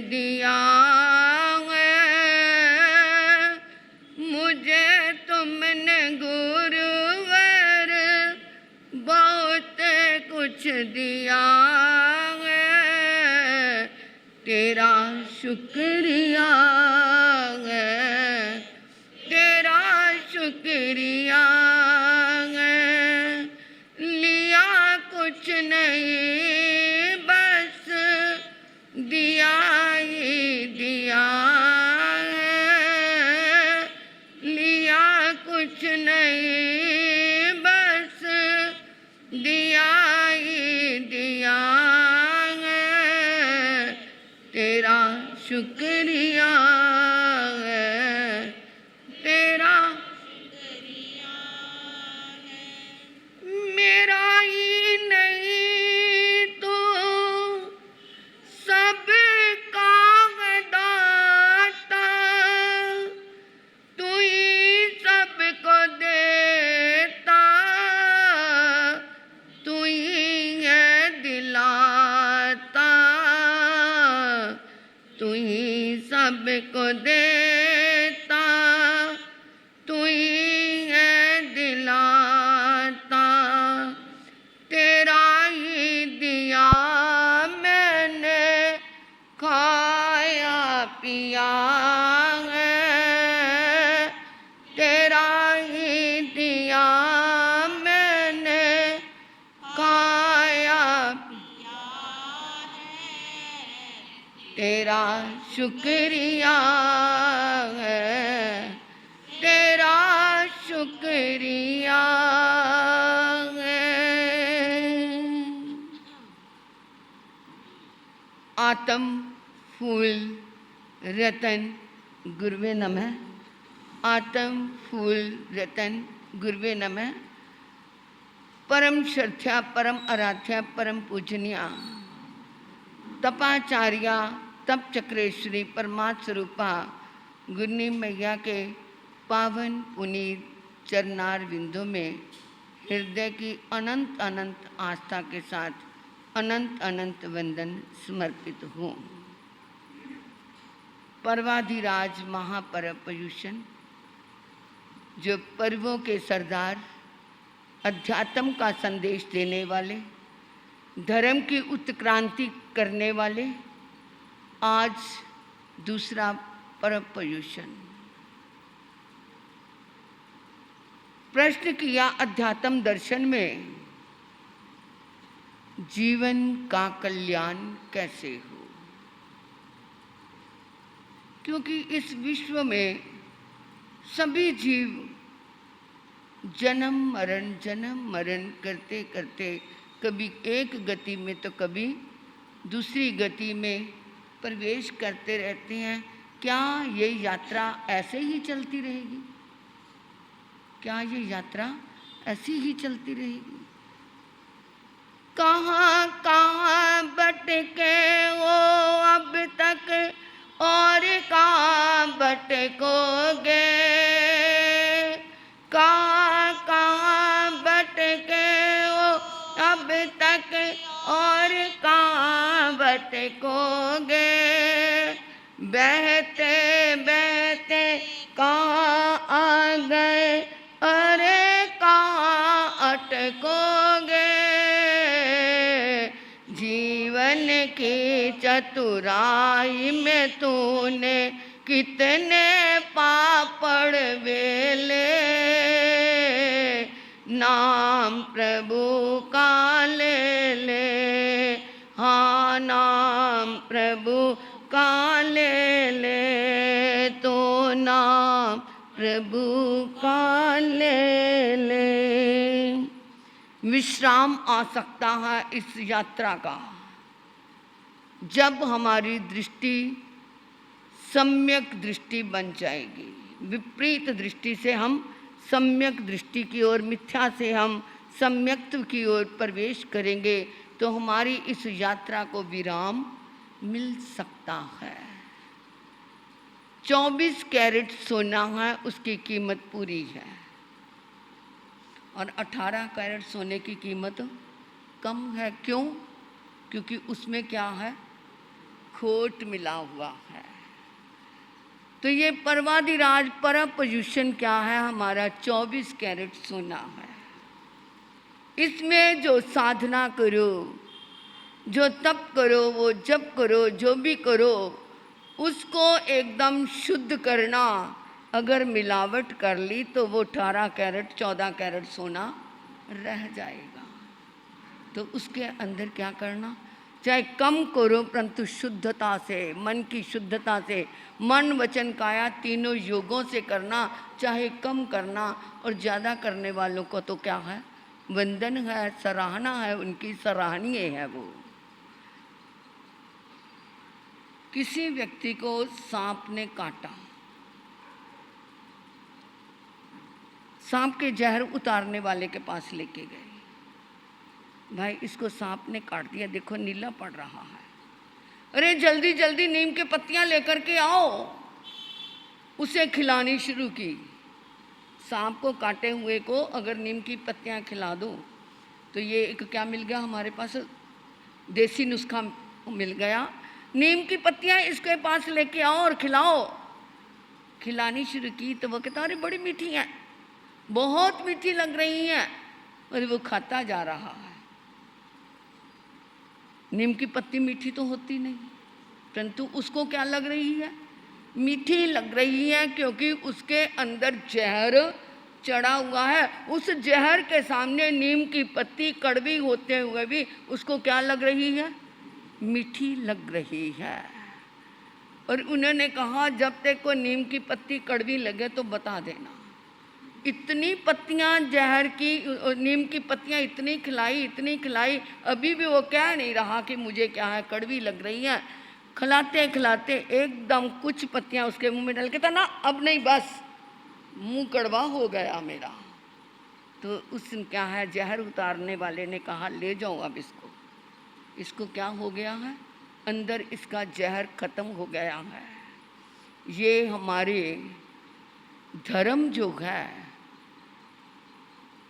दिया है, मुझे तुमने गुरुवर बहुत कुछ दिया है, तेरा शुक्रिया है, तेरा शुक्रिया है। लिया कुछ नहीं बस दिया ही दिया है, लिया कुछ नहीं बस दिया ही दिया है, तेरा शुक्रिया है, तेरा शुक्रिया है। मेरा ही नहीं तो सबका दाता, तू ही सबको देता, तू ही है दिलाता, तू ही सबको देता, तू ही है दिलाता, तेरा ही दिया मैंने खाया पिया है, तेरा ही दिया मैंने खाया पिया है, तेरा शुक्रिया है, तेरा शुक्रिया है। आत्म फूल रतन गुरुवे नमः, आत्म फूल रतन गुरुवे नमः। परम श्रद्धा परम आराध्या परम पूजनिया तपाचार्या तप चक्रेश्वरी परमात्म स्वरूपा गुरनी मैया के पावन पुनीत चरणार विंदों में हृदय की अनंत अनंत आस्था के साथ अनंत अनंत वंदन समर्पित हूँ। पर्वाधिराज महापर्व पर्युषण, जो पर्वों के सरदार, अध्यात्म का संदेश देने वाले, धर्म की उत्क्रांति करने वाले, आज दूसरा पर्व पर्युषण। प्रश्न किया अध्यात्म दर्शन में, जीवन का कल्याण कैसे हो? क्योंकि इस विश्व में सभी जीव जन्म मरण करते करते कभी एक गति में तो कभी दूसरी गति में प्रवेश करते रहते हैं। क्या ये यात्रा ऐसे ही चलती रहेगी? क्या ये यात्रा ऐसी ही चलती रहेगी? कहाँ कहाँ भटके वो अब तक और कहाँ भटकोगे, कहाँ कहाँ भटके वो अब तक और कहाँ भटकोगे, बहते बहते कहाँ आ गए अरे कहाँ अटकोगे, जीवन की चतुराई में तूने कितने पापड़ बेले, नाम प्रभु का ले ले, हाँ नाम प्रभु का ले ले, तो नाम प्रभु का ले ले। विश्राम आ सकता है इस यात्रा का जब हमारी दृष्टि सम्यक दृष्टि बन जाएगी। विपरीत दृष्टि से हम सम्यक दृष्टि की ओर, मिथ्या से हम सम्यक्त्व की ओर प्रवेश करेंगे तो हमारी इस यात्रा को विराम मिल सकता है। 24 कैरेट सोना है, उसकी कीमत पूरी है, और 18 कैरेट सोने की कीमत कम है। क्यों? क्योंकि उसमें क्या है? खोट मिला हुआ है। तो ये परवादिराज पर पोजीशन क्या है? हमारा 24 कैरेट सोना है। इसमें जो साधना करो, जो तप करो, वो जप करो, जो भी करो, उसको एकदम शुद्ध करना। अगर मिलावट कर ली तो वो 18 कैरेट 14 कैरेट सोना रह जाएगा। तो उसके अंदर क्या करना? चाहे कम करो परंतु शुद्धता से, मन की शुद्धता से, मन वचन काया तीनों योगों से करना। चाहे कम करना, और ज़्यादा करने वालों को तो क्या है? वंदन है, सराहना है, उनकी सराहनीय है वो। किसी व्यक्ति को सांप ने काटा, सांप के जहर उतारने वाले के पास लेके गए। भाई इसको सांप ने काट दिया, देखो नीला पड़ रहा है। अरे जल्दी जल्दी नीम के पत्तियां लेकर के आओ। उसे खिलानी शुरू की। सांप को काटे हुए को अगर नीम की पत्तियां खिला दो तो ये एक क्या मिल गया हमारे पास? देसी नुस्खा मिल गया। नीम की पत्तियां इसके पास लेके आओ और खिलाओ। खिलानी शुरू की तो वो कहता अरे बड़ी मीठी है, बहुत मीठी लग रही है, और वो खाता जा रहा है। नीम की पत्ती मीठी तो होती नहीं, परंतु उसको क्या लग रही है? मीठी लग रही है, क्योंकि उसके अंदर जहर चढ़ा हुआ है। उस जहर के सामने नीम की पत्ती कड़वी होते हुए भी उसको क्या लग रही है? मीठी लग रही है। और उन्होंने कहा जब तक को नीम की पत्ती कड़वी लगे तो बता देना। इतनी पत्तियां जहर की, नीम की पत्तियां इतनी खिलाई, अभी भी वो कह नहीं रहा कि मुझे क्या है, कड़वी लग रही है। खिलाते खिलाते एकदम कुछ पत्तियां उसके मुंह में डाल के था ना, अब नहीं, बस मुंह कड़वा हो गया मेरा। तो उस क्या है, जहर उतारने वाले ने कहा ले जाओ अब इसको क्या हो गया है? अंदर इसका जहर खत्म हो गया है। ये हमारे धर्म जो है,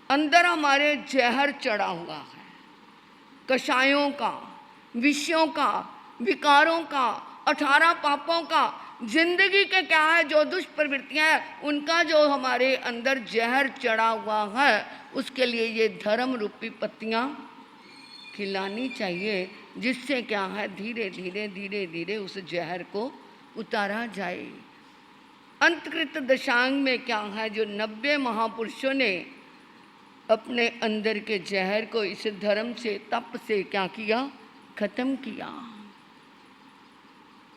अंदर हमारे जहर चढ़ा हुआ है, कषायों का, विषयों का, विकारों का, 18 पापों का, जिंदगी के क्या है जो दुष्प्रवृत्तियां हैं उनका जो हमारे अंदर जहर चढ़ा हुआ है, उसके लिए ये धर्म रूपी पत्तियां खिलानी चाहिए, जिससे क्या है धीरे धीरे उस जहर को उतारा जाए। अंतकृत दशांग में क्या है, जो 90 महापुरुषों ने अपने अंदर के जहर को इस धर्म से, तप से क्या किया? खत्म किया।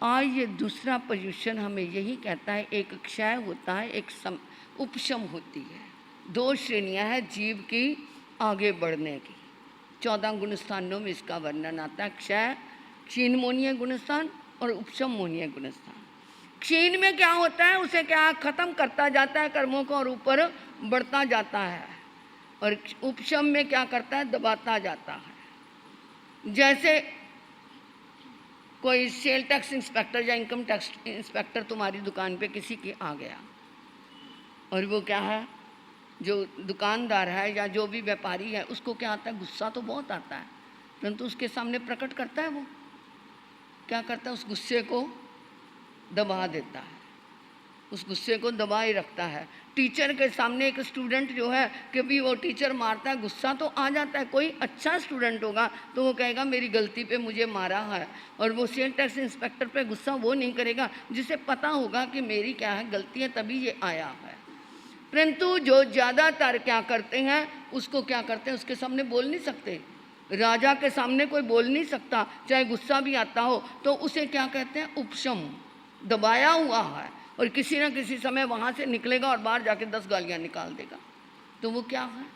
आज ये दूसरा पोजीशन हमें यही कहता है, एक क्षय होता है, एक उपशम होती है। 2 श्रेणियां हैं जीव की आगे बढ़ने की। 14 गुणस्थानों में इसका वर्णन आता है। क्षय क्षीण मोनीय गुणस्थान और उपशम मोनीय गुणस्थान। क्षीण में क्या होता है, उसे क्या खत्म करता जाता है कर्मों को और ऊपर बढ़ता जाता है, और उपशम में क्या करता है? दबाता जाता है। जैसे कोई सेल टैक्स इंस्पेक्टर या इनकम टैक्स इंस्पेक्टर तुम्हारी दुकान पे किसी की आ गया, और वो क्या है, जो दुकानदार है या जो भी व्यापारी है उसको क्या आता है? गुस्सा तो बहुत आता है, परंतु उसके सामने प्रकट करता है, वो क्या करता है? उस गुस्से को दबा देता है, उस गुस्से को दबाए रखता है। टीचर के सामने एक स्टूडेंट जो है कि भी वो टीचर मारता है, गुस्सा तो आ जाता है। कोई अच्छा स्टूडेंट होगा तो वो कहेगा मेरी गलती पे मुझे मारा है, और वो सेल टैक्स इंस्पेक्टर पे गुस्सा वो नहीं करेगा जिसे पता होगा कि मेरी क्या है गलती है, तभी ये आया है। परंतु जो ज़्यादातर क्या करते हैं, उसको क्या करते हैं, उसके सामने बोल नहीं सकते। राजा के सामने कोई बोल नहीं सकता, चाहे गुस्सा भी आता हो, तो उसे क्या कहते हैं? उपशम, दबाया हुआ है, और किसी न किसी समय वहाँ से निकलेगा और बाहर जाके 10 गालियाँ निकाल देगा। तो वो क्या है?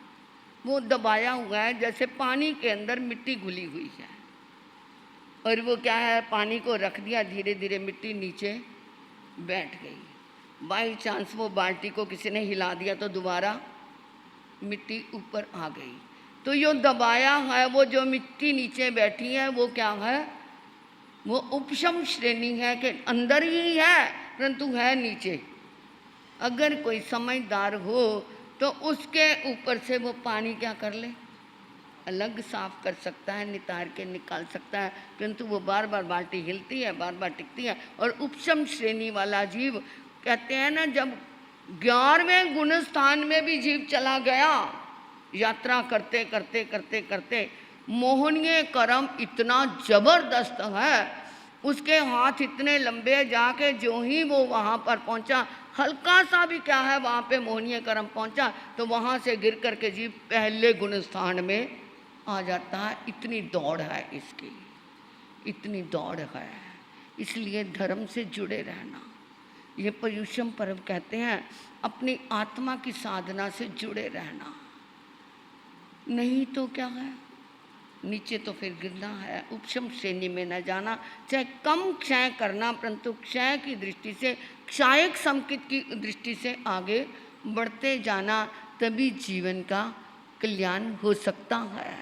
वो दबाया हुआ है, जैसे पानी के अंदर मिट्टी घुली हुई है, और वो क्या है, पानी को रख दिया, धीरे धीरे मिट्टी नीचे बैठ गई। बाई चांस वो बाल्टी को किसी ने हिला दिया तो दोबारा मिट्टी ऊपर आ गई। तो यो दबाया है, वो जो मिट्टी नीचे बैठी है वो क्या है? वो उपशम श्रेणी है, कि अंदर ही है परंतु है नीचे। अगर कोई समझदार हो तो उसके ऊपर से वो पानी क्या कर ले? अलग साफ कर सकता है, नितार के निकाल सकता है, परंतु वो बार बार बाल्टी हिलती है, बार बार टिकती है। और उपशम श्रेणी वाला जीव, कहते हैं ना, जब 11वें गुण स्थान में भी जीव चला गया, यात्रा करते करते करते करते, मोहनीय कर्म इतना जबरदस्त है, उसके हाथ इतने लंबे, जाके जो ही वो वहाँ पर पहुँचा, हल्का सा भी क्या है वहाँ पे मोहनीय कर्म पहुँचा, तो वहाँ से गिर करके जीव पहले गुण स्थान में आ जाता है। इतनी दौड़ है इसकी, इतनी दौड़ है। इसलिए धर्म से जुड़े रहना, ये पर्युषण पर्व कहते हैं, अपनी आत्मा की साधना से जुड़े रहना। नहीं तो क्या है, नीचे तो फिर गिरना है। उपशम श्रेणी में न जाना, चाहे कम क्षय करना, परंतु क्षय की दृष्टि से, क्षायक संकेत की दृष्टि से आगे बढ़ते जाना, तभी जीवन का कल्याण हो सकता है।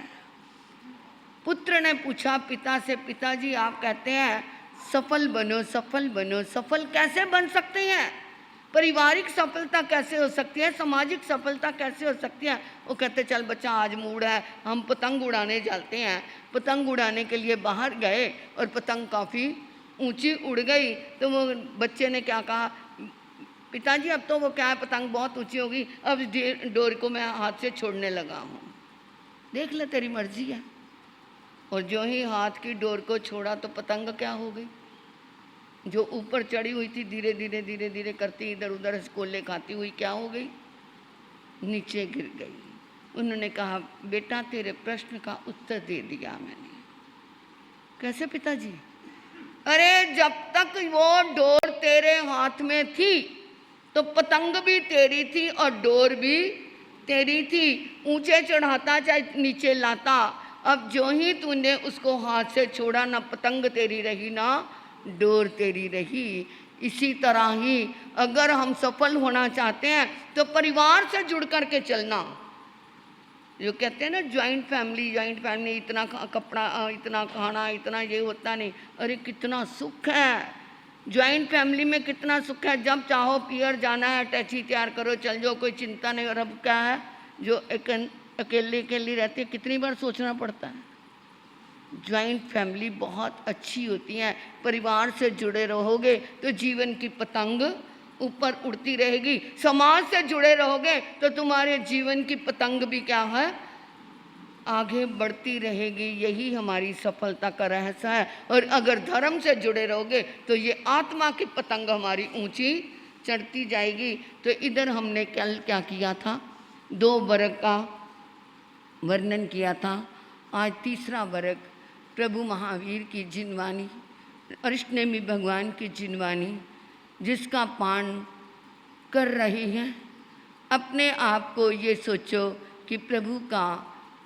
पुत्र ने पूछा पिता से, पिताजी आप कहते हैं सफल बनो, सफल बनो, सफल कैसे बन सकते हैं? पारिवारिक सफलता कैसे हो सकती है? सामाजिक सफलता कैसे हो सकती है? वो कहते चल बच्चा आज मूड है, हम पतंग उड़ाने जाते हैं। पतंग उड़ाने के लिए बाहर गए और पतंग काफ़ी ऊंची उड़ गई, तो वो बच्चे ने क्या कहा, पिताजी अब तो वो क्या है, पतंग बहुत ऊंची होगी, अब डोर को मैं हाथ से छोड़ने लगा हूँ। देख ले तेरी मर्जी है। और जो ही हाथ की डोर को छोड़ा तो पतंग क्या हो गई, जो ऊपर चढ़ी हुई थी धीरे धीरे धीरे धीरे करती इधर उधर कोले खाती हुई क्या हो गई, नीचे गिर गई। उन्होंने कहा बेटा तेरे प्रश्न का उत्तर दे दिया मैंने। कैसे पिताजी? अरे जब तक वो डोर तेरे हाथ में थी तो पतंग भी तेरी थी और डोर भी तेरी थी, ऊंचे चढ़ाता चाहे नीचे लाता, अब जो ही तूने उसको हाथ से छोड़ा, ना पतंग तेरी रही ना डोर तेरी रही। इसी तरह ही अगर हम सफल होना चाहते हैं तो परिवार से जुड़ करके चलना। जो कहते हैं ना जॉइंट फैमिली, इतना कपड़ा, इतना खाना, इतना ये होता नहीं। अरे कितना सुख है जॉइंट फैमिली में, कितना सुख है। जब चाहो पियर जाना है, टैची तैयार करो, चल जाओ, कोई चिंता नहीं। और अब क्या है, जो अकेले अकेली रहती है, कितनी बार सोचना पड़ता है। जॉइंट फैमिली बहुत अच्छी होती है। परिवार से जुड़े रहोगे तो जीवन की पतंग ऊपर उड़ती रहेगी। समाज से जुड़े रहोगे तो तुम्हारे जीवन की पतंग भी क्या है, आगे बढ़ती रहेगी। यही हमारी सफलता का रहस्य है। और अगर धर्म से जुड़े रहोगे तो ये आत्मा की पतंग हमारी ऊंची चढ़ती जाएगी। तो इधर हमने कल क्या किया था, 2 वर्ग का वर्णन किया था। आज तीसरा वर्ग प्रभु महावीर की जिनवानी, अरिष्टनेमी भगवान की जिनवानी, जिसका पान कर रही हैं। अपने आप को ये सोचो कि प्रभु का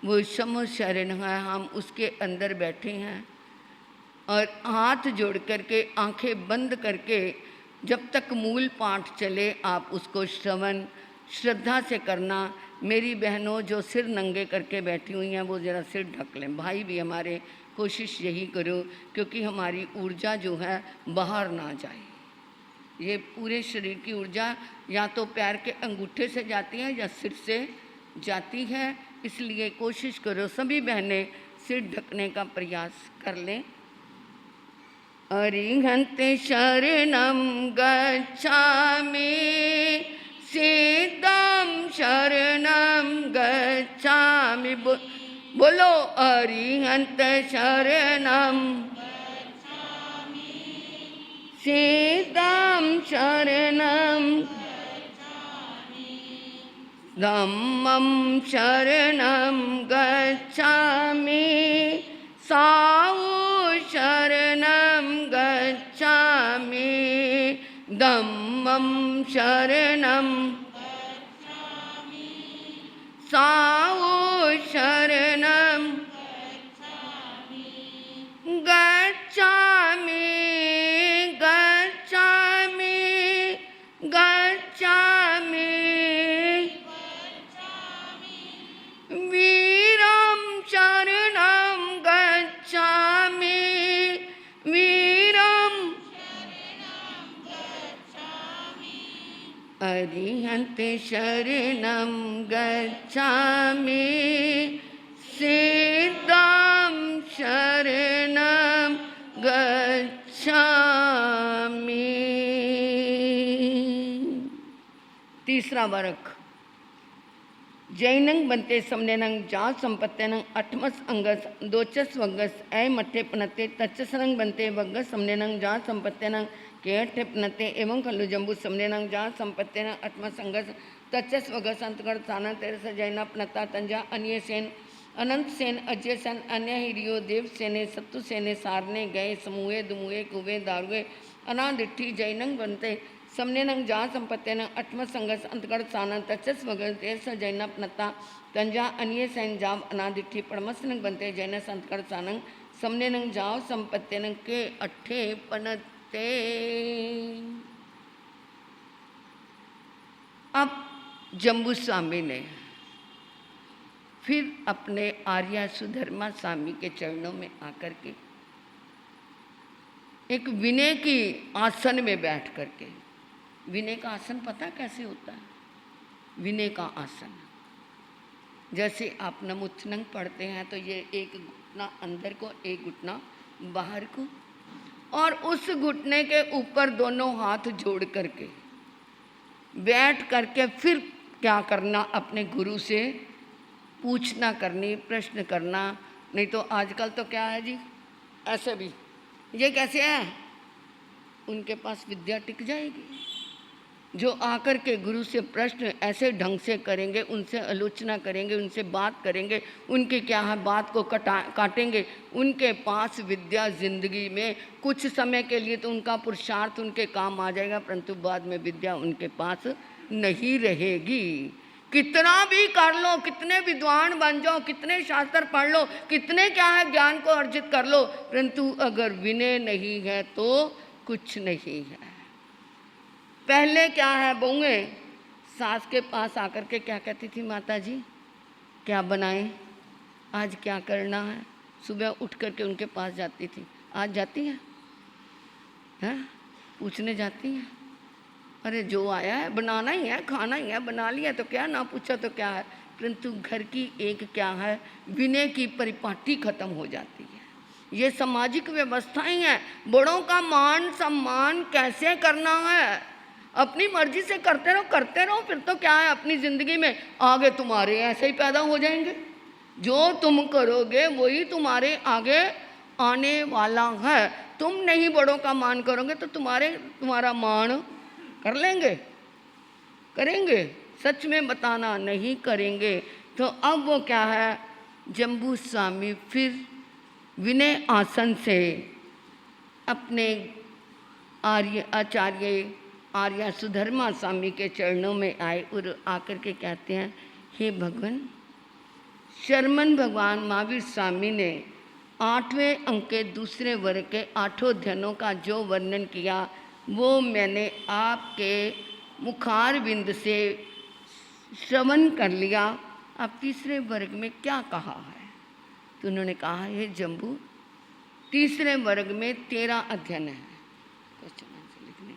वो समो शरण है, हम उसके अंदर बैठे हैं और हाथ जोड़ करके आंखें बंद करके जब तक मूल पाठ चले आप उसको श्रवण श्रद्धा से करना। मेरी बहनों जो सिर नंगे करके बैठी हुई हैं वो ज़रा सिर ढक लें। भाई भी हमारे कोशिश यही करो, क्योंकि हमारी ऊर्जा जो है बाहर ना जाए। ये पूरे शरीर की ऊर्जा या तो पैर के अंगूठे से जाती है या सिर से जाती है। इसलिए कोशिश करो सभी बहनें सिर ढकने का प्रयास कर लें। अरिहंत शरणं गच्छामि, सिद्धं शरणं गच्छामि। बोलो अरिहंत शरणं सिद्धं शरणं धम्मं शरणं गच्छामि, साहु शरणं गच्छामि, धम्मं शरणं साहु शरणं गच्छामि, गच्छामि, गच्छामि, वीरं शरणं गच्छामि, वीरं अरिहंत शरणं गच्छामि, सिद्धं शरणं गच्छामि। तीसरा वर्ग। जैनंग बनते समनेनंग जा संपत्तेनंग अठमस अंगस दोचस वग्गस ऐ मठे पनते तच्चसनंग बनते वग्गस समनेनंग जा संपत्तेनंग के अठे पनते एवं खल्लु जम्बू समनेनंग जा संपत्तेनंग अठमस अंगस तच्चस वग्गस अंतगढ़ साना तेरस जैना पनता तंजा अन्य सेन अनंत सेन अजय सेन अन्य हिरियो देव सेने सत्तु सेने सारने गए समूहे दुमुहे कुबे दारुए अनादिठी जैनंग बनते समनेनंग जा संपत्तेनंग अठम संगस अंतगढ़ साना तचस वगस देश जैन पनता तंजा अन्य सैन जाव अनादिठी पड़मसनंग बनते जैन अंतगढ़ सानंग समनेनंग जाव संपत्तेनंग के अठे पनते। अब जम्बू स्वामी ने फिर अपने आर्या सुधर्मा स्वामी के चरणों में आकर के एक विनय की आसन में बैठ करके, विनय का आसन पता कैसे होता है? विनय का आसन जैसे आप नमुत्थनंग पढ़ते हैं तो ये एक घुटना अंदर को एक घुटना बाहर को, और उस घुटने के ऊपर दोनों हाथ जोड़ करके बैठ करके फिर क्या करना, अपने गुरु से पूछना करनी, प्रश्न करना। नहीं तो आजकल तो क्या है जी, ऐसे भी ये कैसे है, उनके पास विद्या टिक जाएगी? जो आकर के गुरु से प्रश्न ऐसे ढंग से करेंगे, उनसे आलोचना करेंगे, उनसे बात करेंगे, उनके क्या है बात को काटेंगे, उनके पास विद्या जिंदगी में कुछ समय के लिए तो उनका पुरुषार्थ उनके काम आ जाएगा, परंतु बाद में विद्या उनके पास नहीं रहेगी। कितना भी कर लो, कितने विद्वान बन जाओ, कितने शास्त्र पढ़ लो, कितने क्या है ज्ञान को अर्जित कर लो, परंतु अगर विनय नहीं है तो कुछ नहीं है। पहले क्या है, बहुएं सास के पास आकर के क्या कहती थी, माता जी क्या बनाएं, आज क्या करना है? सुबह उठ करके उनके पास जाती थी। आज जाती हैं? पूछने जाती हैं? अरे जो आया है बनाना ही है, खाना ही है, बना लिया तो क्या, ना पूछा तो क्या है। परंतु घर की एक क्या है, विनय की परिपाटी खत्म हो जाती है। ये सामाजिक व्यवस्थाएं हैं। बड़ों का मान सम्मान कैसे करना है, अपनी मर्जी से करते रहो, फिर तो क्या है, अपनी ज़िंदगी में आगे तुम्हारे ऐसे ही पैदा हो जाएंगे। जो तुम करोगे वही तुम्हारे आगे आने वाला है। तुम नहीं बड़ों का मान करोगे तो तुम्हारा मान कर लेंगे, करेंगे? सच में बताना, नहीं करेंगे। तो अब वो क्या है, जम्बू स्वामी फिर विनय आसन से अपने आर्या सुधर्मा स्वामी के चरणों में आए और आकर के कहते हैं, हे भगवान, शर्मन भगवान महावीर स्वामी ने 8वें अंक के दूसरे वर्ग के 8 अध्ययनों का जो वर्णन किया वो मैंने आपके मुखार बिंद से श्रवण कर लिया। आप तीसरे वर्ग में क्या कहा है? तो उन्होंने कहा, हे जम्बू, तीसरे वर्ग में 13 अध्ययन है, क्वेश्चन आंसर लिखने।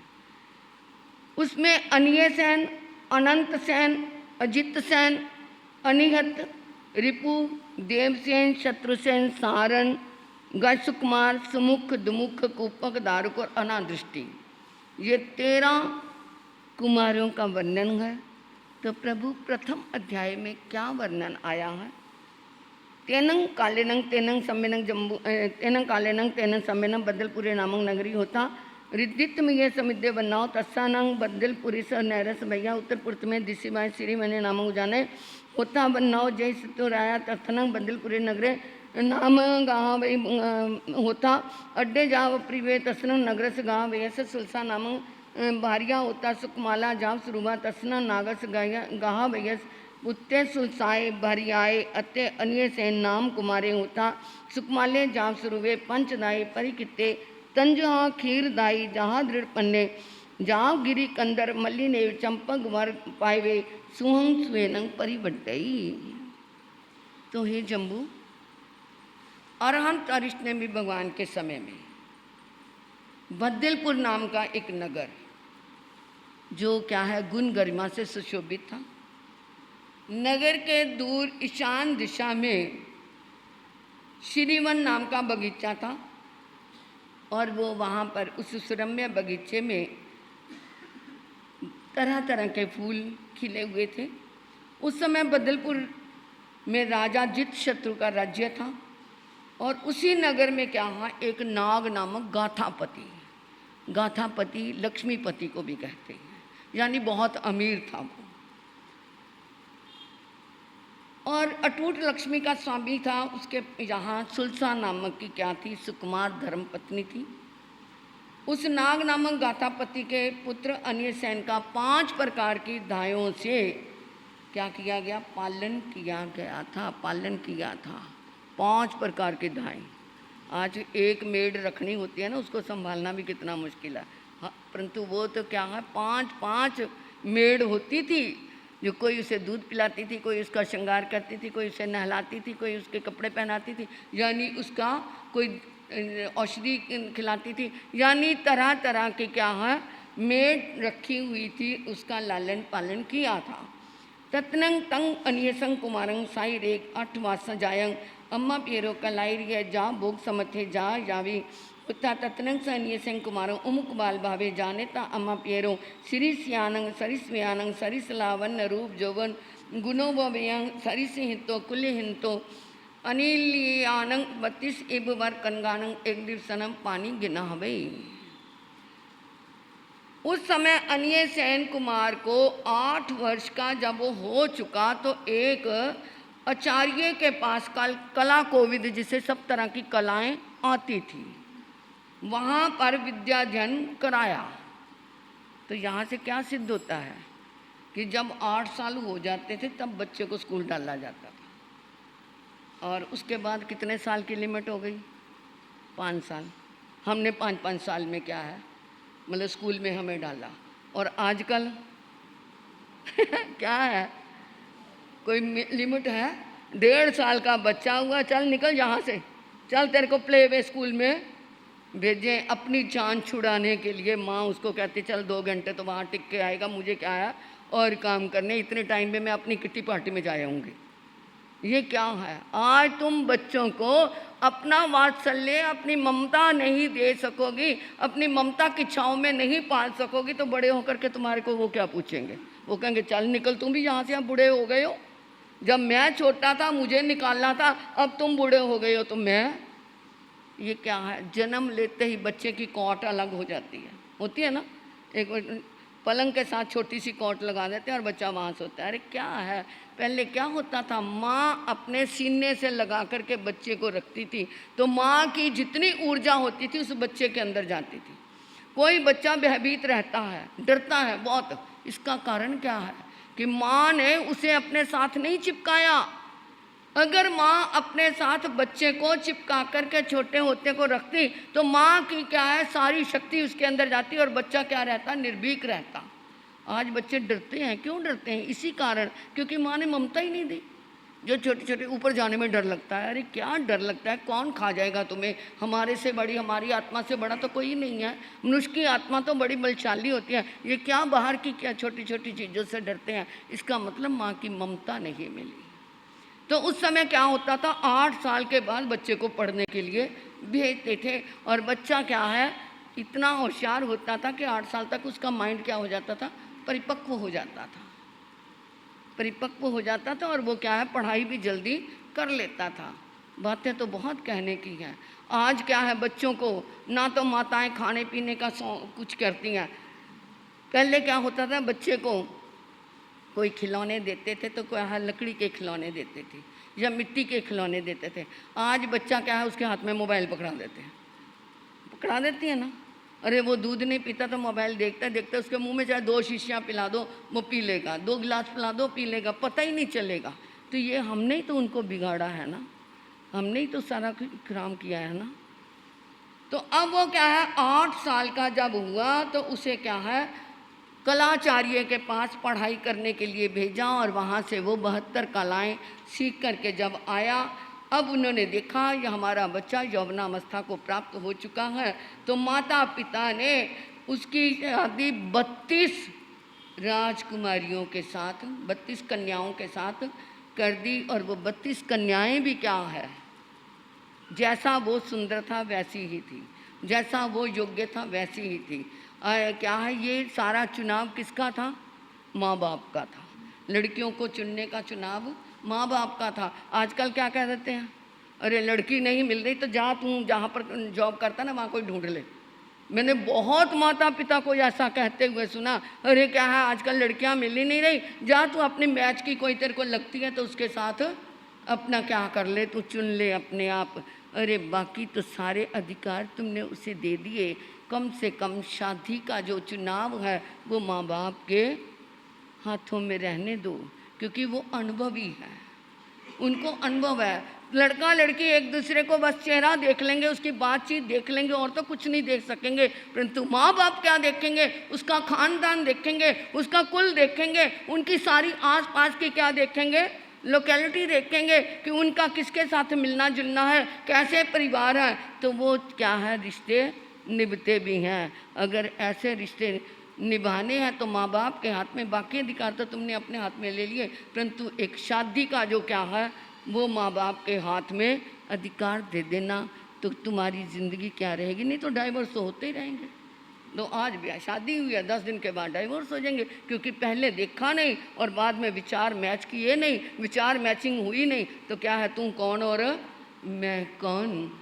उसमें अनिय सेन, अनंत सेन, अजित सेन, अनिहत, रिपु, देवसेन, शत्रुसेन, सारण, गजसुकुमार, सुमुख, दुमुख, कूपक, दारुक और अनादृष्टि, ये 13 कुमारों का वर्णन है। तो प्रभु प्रथम अध्याय में क्या वर्णन आया है? तेनंग कालेनंग तेनंग सम्मेनंग जम्बू तेनंग कालेनंग तेनंग सम्मेनंग बदलपुरे नामक नगरी होता रिद्धित में यह समिद्य बनाओ तस्सानंग बदलपुरी स नैरस भैया उत्तर पूर्व में दिशी बाय श्री मैंने नामक जाने होता बनाओ जय सत्यो राया तथनंग बदलपुरे नगरे नाम गाँव होता अड्डे जाव प्रिवे तस्नंग नगरस गाँव वैस सुलसा नामक भारिया होता सुकमाला जाव सुरुमा तस्ना नागस गाहा वैस उत्ते सुलसाए भरियाए अत्य अन्य से नाम कुमारे होता सुकमाले जाव सुरुवे पंचदाई परिकिते तंजहा खीर दाई जहाँ दृढ़ पन्ने जाव गिरी कंदर मल्ली ने चंपक वर पाएवे सुहंग स्वेनंग परिवड्डई। तो हे जम्बू, अरहंत अरिष्टनेमी भगवान के समय में बदलपुर नाम का एक नगर जो क्या है गुण गरिमा से सुशोभित था। नगर के दूर ईशान दिशा में श्रीवन नाम का बगीचा था और वो वहाँ पर उस सुरम्य बगीचे में तरह तरह के फूल खिले हुए थे। उस समय बदलपुर में राजा जित शत्रु का राज्य था और उसी नगर में क्या है, एक नाग नामक गाथापति, गाथापति लक्ष्मीपति को भी कहते हैं, यानी बहुत अमीर था वो और अटूट लक्ष्मी का स्वामी था। उसके यहाँ सुलसा नामक की क्या थी, सुकुमार धर्म पत्नी थी। उस नाग नामक गाथापति के पुत्र अन्यसेन का 5 प्रकार की दायों से क्या किया गया, पालन किया गया था, पालन किया था। 5 प्रकार की दाएँ। आज एक मेड रखनी होती है ना, उसको संभालना भी कितना मुश्किल है, परंतु वो तो क्या है, 5 मेड होती थी, जो कोई उसे दूध पिलाती थी, कोई उसका श्रृंगार करती थी, कोई उसे नहलाती थी, कोई उसके कपड़े पहनाती थी, यानी उसका कोई औषधि खिलाती थी, यानी तरह तरह के क्या है मेड रखी हुई थी, उसका लालन पालन किया था। तत्नंग तंग अन्यसंग कुमारंग साई रेख 8 वास जायंग अम्मा पेरो कलाइरिय जा भोग समथे जा यावी उत्ता तत्नंग स अन्यसंग कुमारंग उमुक बाल भावे जाने ता अम्मा पेरो सिरिस्यानंग सरिस्व्यानंग सरिसलावन्न रूप जौवन गुणो व्यंग सरिस हितो कुल्य हितो अनिलियानंग 32 एब वर कनगानंग एक दिवसनम पानी गिना हवे। उस समय अन्यसेन कुमार को 8 वर्ष का जब वो हो चुका तो एक आचार्य के पास कला कोविद, जिसे सब तरह की कलाएं आती थी, वहाँ पर विद्याध्ययन कराया। तो यहाँ से क्या सिद्ध होता है कि जब 8 साल हो जाते थे तब बच्चे को स्कूल डाला जाता था और उसके बाद कितने साल की लिमिट हो गई, 5 साल। हमने 5-5 साल में क्या है मतलब स्कूल में हमें डाला। और आजकल क्या है, कोई लिमिट है, 1.5 साल का बच्चा हुआ, चल निकल यहाँ से, चल तेरे को प्ले वे स्कूल में भेजें। अपनी जान छुड़ाने के लिए माँ उसको कहती चल 2 घंटे तो वहाँ टिक के आएगा, मुझे क्या है और काम करने, इतने टाइम में मैं अपनी किट्टी पार्टी में जा आऊँगी। ये क्या है, आज तुम बच्चों को अपना वात्सल्य, अपनी ममता नहीं दे सकोगी, अपनी ममता की छाँव में नहीं पाल सकोगी, तो बड़े होकर के तुम्हारे को वो क्या पूछेंगे, वो कहेंगे चल निकल तुम भी यहाँ से, आप बूढ़े हो गए हो, जब मैं छोटा था मुझे निकालना था, अब तुम बूढ़े हो गए हो तो मैं। ये क्या है, जन्म लेते ही बच्चे की कौट अलग हो जाती है, होती है ना, एक पलंग के साथ छोटी सी कौट लगा देते हैं और बच्चा वहाँ सोता है। अरे क्या है, पहले क्या होता था, माँ अपने सीने से लगा करके बच्चे को रखती थी, तो माँ की जितनी ऊर्जा होती थी उस बच्चे के अंदर जाती थी। कोई बच्चा भयभीत रहता है, डरता है बहुत, इसका कारण क्या है कि माँ ने उसे अपने साथ नहीं चिपकाया। अगर माँ अपने साथ बच्चे को चिपका करके छोटे होते को रखती तो माँ की क्या है सारी शक्ति उसके अंदर जाती और बच्चा क्या रहता, निर्भीक रहता। आज बच्चे डरते हैं, क्यों डरते हैं, इसी कारण क्योंकि माँ ने ममता ही नहीं दी। जो छोटे छोटे ऊपर जाने में डर लगता है, अरे क्या डर लगता है, कौन खा जाएगा तुम्हें, हमारे से बड़ी, हमारी आत्मा से बड़ा तो कोई नहीं है, मनुष्य की आत्मा तो बड़ी बलशाली होती है, ये क्या बाहर की क्या छोटी छोटी चीज़ों से डरते हैं, इसका मतलब माँ की ममता नहीं मिली। तो उस समय क्या होता था, 8 साल के बाद बच्चे को पढ़ने के लिए भेजते थे और बच्चा क्या है इतना होशियार होता था कि 8 साल तक उसका माइंड क्या हो जाता था, परिपक्व हो जाता था, परिपक्व हो जाता था और वो क्या है पढ़ाई भी जल्दी कर लेता था। बातें तो बहुत कहने की हैं। आज क्या है, बच्चों को ना तो माताएं खाने पीने का कुछ करती हैं। पहले क्या होता था, बच्चे को कोई खिलौने देते थे तो कोई लकड़ी के खिलौने देते थे या मिट्टी के खिलौने देते थे। आज बच्चा क्या है, उसके हाथ में मोबाइल पकड़ा देते हैं, पकड़ा देती है ना। अरे वो दूध नहीं पीता तो मोबाइल देखता देखता उसके मुंह में चाहे 2 शीशियाँ पिला दो वो पी लेगा, 2 गिलास पिला दो पी लेगा, पता ही नहीं चलेगा। तो ये हमने ही तो उनको बिगाड़ा है ना, हमने ही तो सारा काम किया है ना। तो अब वो क्या है 8 साल का जब हुआ तो उसे क्या है कलाचार्य के पास पढ़ाई करने के लिए भेजा और वहाँ से वो 72 कलाएँ सीख करके जब आया, अब उन्होंने देखा ये हमारा बच्चा यौवनावस्था को प्राप्त हो चुका है, तो माता पिता ने उसकी शादी 32 राजकुमारियों के साथ, 32 कन्याओं के साथ कर दी। और वो 32 कन्याएं भी क्या है, जैसा वो सुंदर था वैसी ही थी, जैसा वो योग्य था वैसी ही थी। क्या है, ये सारा चुनाव किसका था? माँ बाप का था। लड़कियों को चुनने का चुनाव माँ बाप का था। आजकल क्या कह देते हैं, अरे लड़की नहीं मिल रही तो जा तू जहाँ पर जॉब करता ना वहाँ कोई ढूंढ ले। मैंने बहुत माता पिता को ऐसा कहते हुए सुना, अरे क्या है आजकल लड़कियां मिल ही नहीं रही, जा तू अपने मैच की कोई तेरे को लगती है तो उसके साथ अपना क्या कर ले, तू चुन ले अपने आप। अरे बाकी तो सारे अधिकार तुमने उसे दे दिए, कम से कम शादी का जो चुनाव है वो माँ बाप के हाथों में रहने दो, क्योंकि वो अनुभवी है, उनको अनुभव है। लड़का लड़की एक दूसरे को बस चेहरा देख लेंगे, उसकी बातचीत देख लेंगे और तो कुछ नहीं देख सकेंगे, परंतु माँ बाप क्या देखेंगे? उसका खानदान देखेंगे, उसका कुल देखेंगे, उनकी सारी आस पास की क्या देखेंगे, लोकेलिटी देखेंगे कि उनका किसके साथ मिलना जुलना है, कैसे परिवार है, तो वो क्या है रिश्ते निभते भी हैं। अगर ऐसे रिश्ते निभाने हैं तो माँ बाप के हाथ में, बाकी अधिकार तो तुमने अपने हाथ में ले लिए, परंतु एक शादी का जो क्या है वो माँ बाप के हाथ में अधिकार दे देना, तो तुम्हारी ज़िंदगी क्या रहेगी? नहीं तो डाइवोर्स तो होते ही रहेंगे। तो आज भी शादी हुई है, 10 दिन के बाद डाइवोर्स हो जाएंगे, क्योंकि पहले देखा नहीं और बाद में विचार मैच किए नहीं, विचार मैचिंग हुई नहीं, तो क्या है तू कौन और मैं कौन।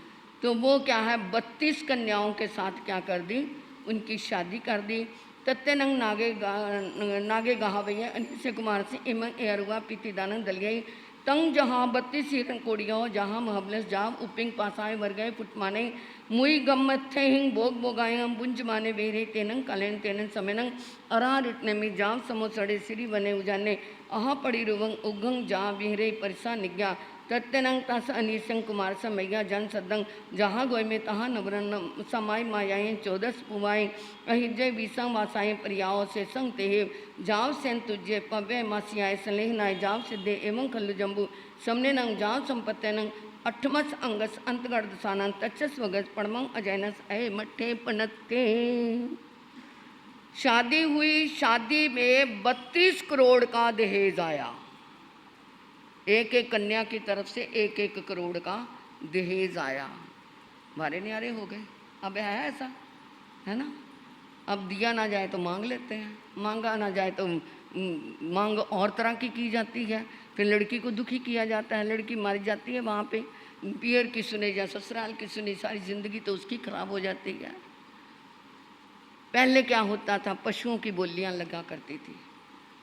तो वो क्या है 32 कन्याओं के साथ क्या कर दी, उनकी शादी कर दी। तत्नंग नागे गहावैया अनिश्य कुमार से इमंग एरुआ पीतिदानंग दलियाई तंग जहाँ 32 हिरन कोड़ियों जहाँ महबलस जाम उपिंग पासाए वर गए फुटमाने मुई गम्मथे हिंग भोग बोगाए हम बुंज माने वेरे तेनंग कलेन तेनंग समेनंग अरा रिटने में जाम समोसड़े सिरी बने उजाने अहा पड़ी रुवंग उगंग जा विहरे परिसा निज्ञा तत्यनंग तस अनिशंग कुमार समैया जन सदंग जहाँ गोय में तहाँ नवरन समाय मायाएं 14 पुवाएं अहिजय विसंग वासाएं परियाओं से संग तेहेव जाव सेन तुझे पव्य मासियाए सलेह नाय जाव सिद्धे एवं खल्लु जम्बू समने नंग जाव संपत्ते नंग अठमस अंगस अंतगर्द सानंग तचस वगस पड़मंग अजैनस अय मठे पनत्ते। शादी हुई, शादी में 32 करोड़ का दहेज आया, एक एक कन्या की तरफ से 1-1 करोड़ का दहेज आया। मारे न्यारे हो गए। अब है ऐसा, है ना? अब दिया ना जाए तो मांग लेते हैं, मांगा ना जाए तो मांग और तरह की जाती है। फिर लड़की को दुखी किया जाता है, लड़की मारी जाती है वहाँ पे, पियर की सुने या ससुराल की सुनी, सारी ज़िंदगी तो उसकी खराब हो जाती है। पहले क्या होता था, पशुओं की बोलियाँ लगा करती थी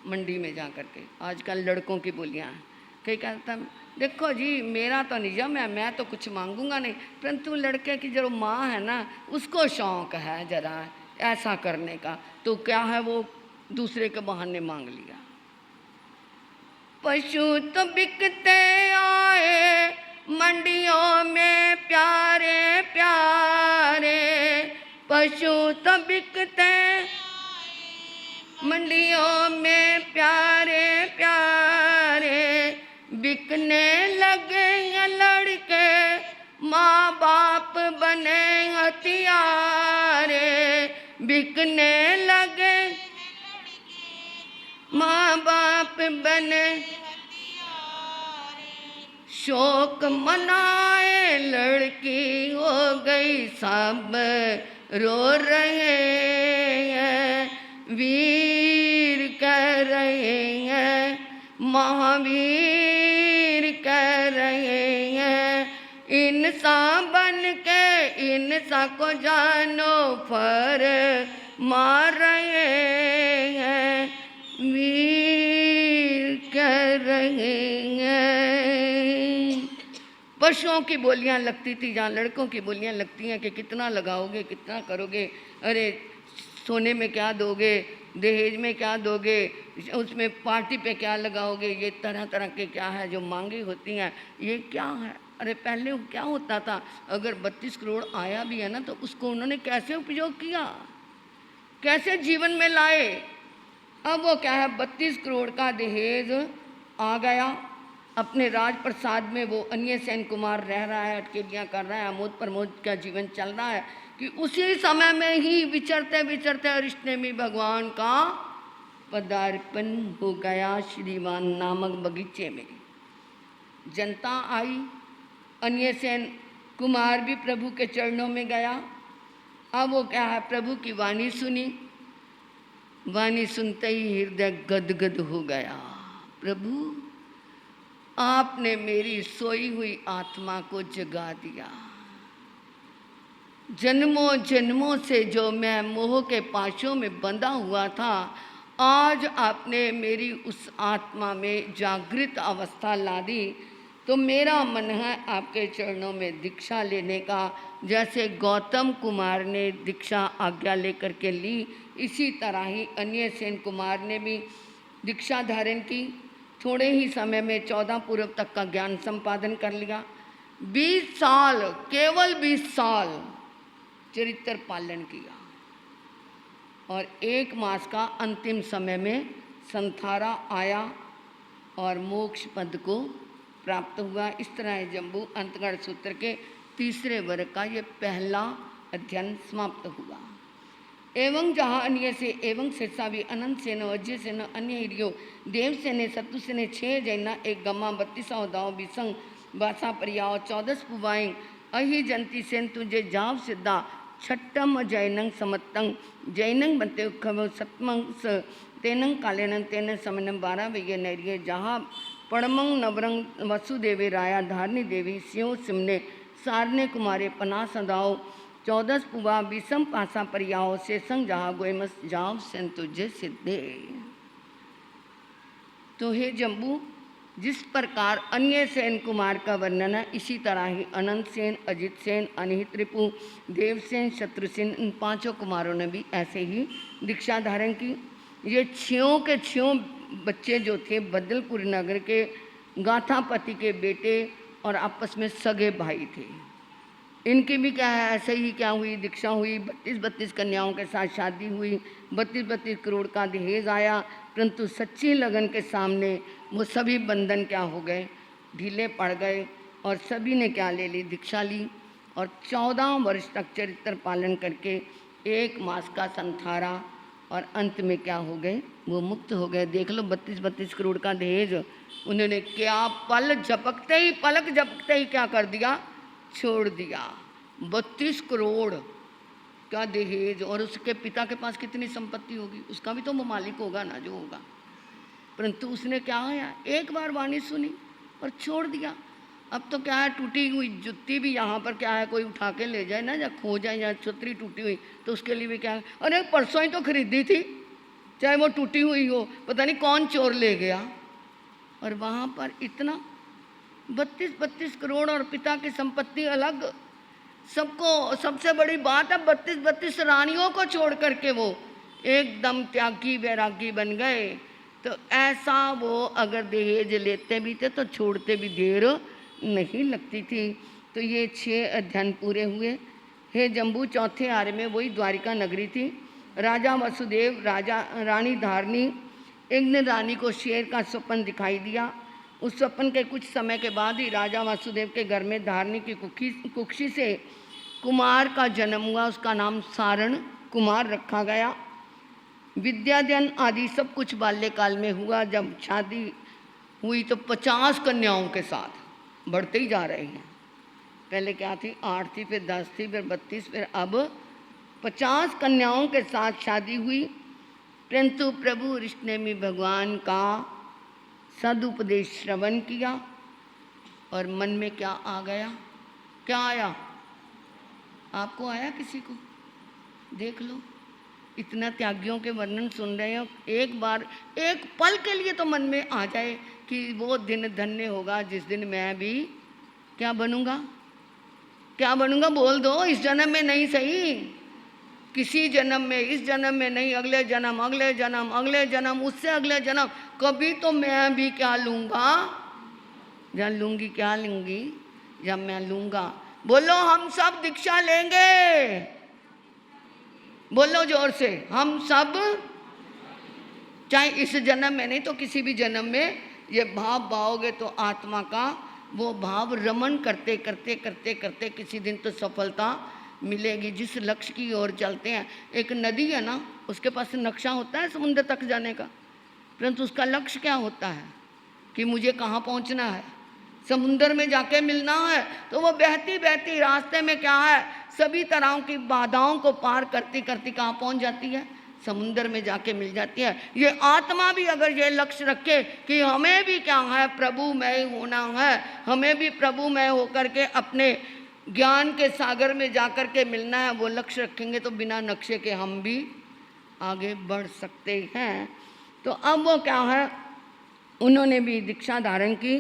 मंडी में जा कर के, आजकल लड़कों की बोलियाँ हैं। कई कहता देखो जी मेरा तो नियम है, मैं तो कुछ मांगूंगा नहीं, परंतु लड़के की जो माँ है ना उसको शौक है जरा ऐसा करने का, तो क्या है वो दूसरे के बहाने मांग लिया। पशु तो बिकते आए मंडियों में प्यारे प्यारे, पशु तो बिकते मंडियों में प्यारे प्यारे, बिकने लगे लड़के माँ बाप बने हथियारे, बिकने लगे माँ बाप बने शोक मनाए लड़की हो गई सब रो रहे हैं, वीर कह रहे हैं महावीर कह रहे हैं, इंसान बन के इंसान को जानो फर मार रहे हैं, वीर कह रहे हैं। पशुओं की बोलियां लगती थी, जहाँ लड़कों की बोलियां लगती हैं कि कितना लगाओगे, कितना करोगे, अरे सोने में क्या दोगे, दहेज में क्या दोगे, उसमें पार्टी पे क्या लगाओगे, ये तरह तरह के क्या है जो मांगे होती हैं, ये क्या है। अरे पहले क्या होता था, अगर 32 करोड़ आया भी है ना तो उसको उन्होंने कैसे उपयोग किया, कैसे जीवन में लाए। अब वो क्या है 32 करोड़ का दहेज आ गया, अपने राज प्रसाद में वो अन्य सेन कुमार रह रहा है, अटकेलियाँ कर रहा है, आमोद प्रमोद का जीवन चल रहा है कि उसी समय में ही विचरते विचरते रिश्ते में भगवान का पदार्पण हो गया श्रीमान नामक बगीचे में। जनता आई, अन्य सेन कुमार भी प्रभु के चरणों में गया। अब वो क्या है, प्रभु की वाणी सुनी। वाणी सुनते ही हृदय गदगद हो गया। प्रभु, आपने मेरी सोई हुई आत्मा को जगा दिया। जन्मों जन्मों से जो मैं मोह के पाशों में बंधा हुआ था, आज आपने मेरी उस आत्मा में जागृत अवस्था ला दी। तो मेरा मन है आपके चरणों में दीक्षा लेने का। जैसे गौतम कुमार ने दीक्षा आज्ञा लेकर के ली, इसी तरह ही अन्य सेन कुमार ने भी दीक्षा धारण की। थोड़े ही समय में 14 पूर्व तक का ज्ञान संपादन कर लिया। 20 साल, केवल 20 साल चरित्र पालन किया और 1 मास का अंतिम समय में संथारा आया और मोक्ष पद को प्राप्त हुआ। इस तरह है जम्बू अंतगढ़ सूत्र के 3रे वर्ग का ये पहला अध्ययन समाप्त हुआ। एवं जहाँ अन्य से एवं शेषा भी अनंत सेन अजय सेन अन्य हिरियो देव सेने सत्तु सेने 6 जैना 1 गम्मा 32 दाव बिसंग बासा परियाओ 14 पुवाएं अहि जंती सेन तुझे जाव सिद्धा छट्टम जैनंग समत्तंग जैनंग बनते उखव सतमंग स तेनंग कालेनंग तेन समनम 12 वैय नैरिय जहाँ पड़मंग नवरंग वसुदेवे राया धारनी देवी स्यों सिमने सारने कुमारे पना सदाओ 14 पुवा विषम पासा परियाओ शेषंग जहाँ गोयमस जाव सेन तुझे सिद्धे। तो हे जम्बू, जिस प्रकार अन्य सेन कुमार का वर्णन है, इसी तरह ही अनंत सेन, अजित सेन, अनिहित रिपु, देवसेन, शत्रुसेन, इन 5 कुमारों ने भी ऐसे ही दीक्षा धारण की। ये 6 के 6 बच्चे जो थे बदलपुर नगर के गाथापति के बेटे और आपस में सगे भाई थे। इनकी भी क्या है, ऐसे ही क्या हुई, दीक्षा हुई। 32 कन्याओं के साथ शादी हुई। 32 करोड़ का दहेज आया, परंतु सच्ची लगन के सामने वो सभी बंधन क्या हो गए, ढीले पड़ गए और सभी ने क्या ले ली, दीक्षा ली। और 14 वर्ष तक चरित्र पालन करके 1 मास का संथारा और अंत में क्या हो गए, वो मुक्त हो गए। देख लो 32 करोड़ का दहेज उन्होंने क्या पलक झपकते ही क्या कर दिया, छोड़ दिया। 32 करोड़ का दहेज, और उसके पिता के पास कितनी संपत्ति होगी, उसका भी तो वो मालिक होगा ना जो होगा। परंतु उसने क्या है, एक बार वाणी सुनी और छोड़ दिया। अब तो क्या है, टूटी हुई जुत्ती भी यहाँ पर क्या है, कोई उठा के ले जाए ना, या खो जाए या छतरी टूटी हुई, तो उसके लिए भी क्या है, अरे परसों ही तो खरीदी थी, चाहे वो टूटी हुई हो, पता नहीं कौन चोर ले गया। और वहाँ पर इतना 32 करोड़ और पिता की संपत्ति अलग। सबको सबसे बड़ी बात है 32 रानियों को छोड़ करके वो एकदम त्यागी वैरागी बन गए। तो ऐसा वो अगर दहेज लेते भी थे तो छोड़ते भी देर नहीं लगती थी। तो ये 6 अध्ययन पूरे हुए। हे जम्बू, चौथे आर्य में वही द्वारिका नगरी थी। राजा वसुदेव, राजा रानी धारनी, एक दिन रानी को शेर का स्वप्न दिखाई दिया। उस स्वप्न के कुछ समय के बाद ही राजा वासुदेव के घर में धारनी की कुक्षी से कुमार का जन्म हुआ। उसका नाम सारण कुमार रखा गया। विद्याध्ययन आदि सब कुछ बाल्यकाल में हुआ। जब शादी हुई तो 50 कन्याओं के साथ बढ़ते ही जा रहे हैं। पहले क्या थी, 8 थी, फिर 10 थी, फिर 32, फिर अब 50 कन्याओं के साथ शादी हुई। परंतु प्रभु ऋषनेमी भगवान का सदुपदेश श्रवण किया और मन में क्या आ गया, क्या आया, आपको आया, किसी को देख लो। इतना त्यागियों के वर्णन सुन रहे हो, एक बार एक पल के लिए तो मन में आ जाए कि वो दिन धन्य होगा जिस दिन मैं भी क्या बनूंगा, क्या बनूंगा, बोल दो। इस जन्म में नहीं सही, किसी जन्म में, इस जन्म में नहीं, अगले जन्म, अगले जन्म, अगले जन्म, उससे अगले जन्म, कभी तो मैं भी क्या लूँगा, जब लूँगी, क्या लूँगी, जब मैं लूँगा। बोलो हम सब दीक्षा लेंगे, बोलो जोर से, हम सब, चाहे इस जन्म में नहीं तो किसी भी जन्म में ये भाव पाओगे तो आत्मा का वो भाव रमन करते करते करते करते किसी दिन तो सफलता मिलेगी। जिस लक्ष्य की ओर चलते हैं, एक नदी है ना, उसके पास नक्शा होता है समुद्र तक जाने का, परंतु उसका लक्ष्य क्या होता है कि मुझे कहाँ पहुँचना है। समुंदर में जाके मिलना है तो वो बहती बहती रास्ते में क्या है, सभी तरह की बाधाओं को पार करती करती कहाँ पहुंच जाती है, समुंदर में जाके मिल जाती है। ये आत्मा भी अगर ये लक्ष्य रखे कि हमें भी क्या है, प्रभुमय होना है, हमें भी प्रभुमय होकर के अपने ज्ञान के सागर में जाकर के मिलना है, वो लक्ष्य रखेंगे तो बिना नक्शे के हम भी आगे बढ़ सकते हैं। तो अब वो क्या है, उन्होंने भी दीक्षा धारण की,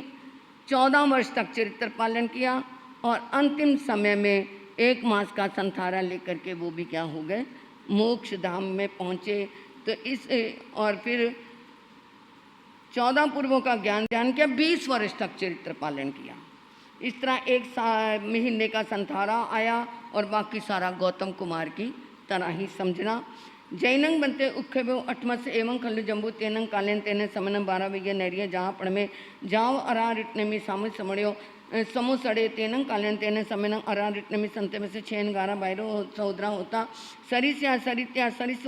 14 वर्ष तक चरित्र पालन किया और अंतिम समय में 1 मास का संथारा लेकर के वो भी क्या हो गए, मोक्ष धाम में पहुँचे। तो इस और फिर 14 पूर्वों का ज्ञान ध्यान किया, 20 वर्ष तक चरित्र पालन किया। इस तरह 1 महीने का संथारा आया और बाकी सारा गौतम कुमार की तरह ही समझना। जैनंग बनते उखे अठमस एवं खल्लु जम्बू तेनंग कालेन तेने समन 12 विज्ञ नैरिय जहाँ पढ़ में जाओ अरा रिटने में सामु समड़ियो समो सड़े तेनंग कालेन तेने समन अरा रिटने में संते में से 6 11 बायरो सौदरा होता सरिस्या सरित्या सरिस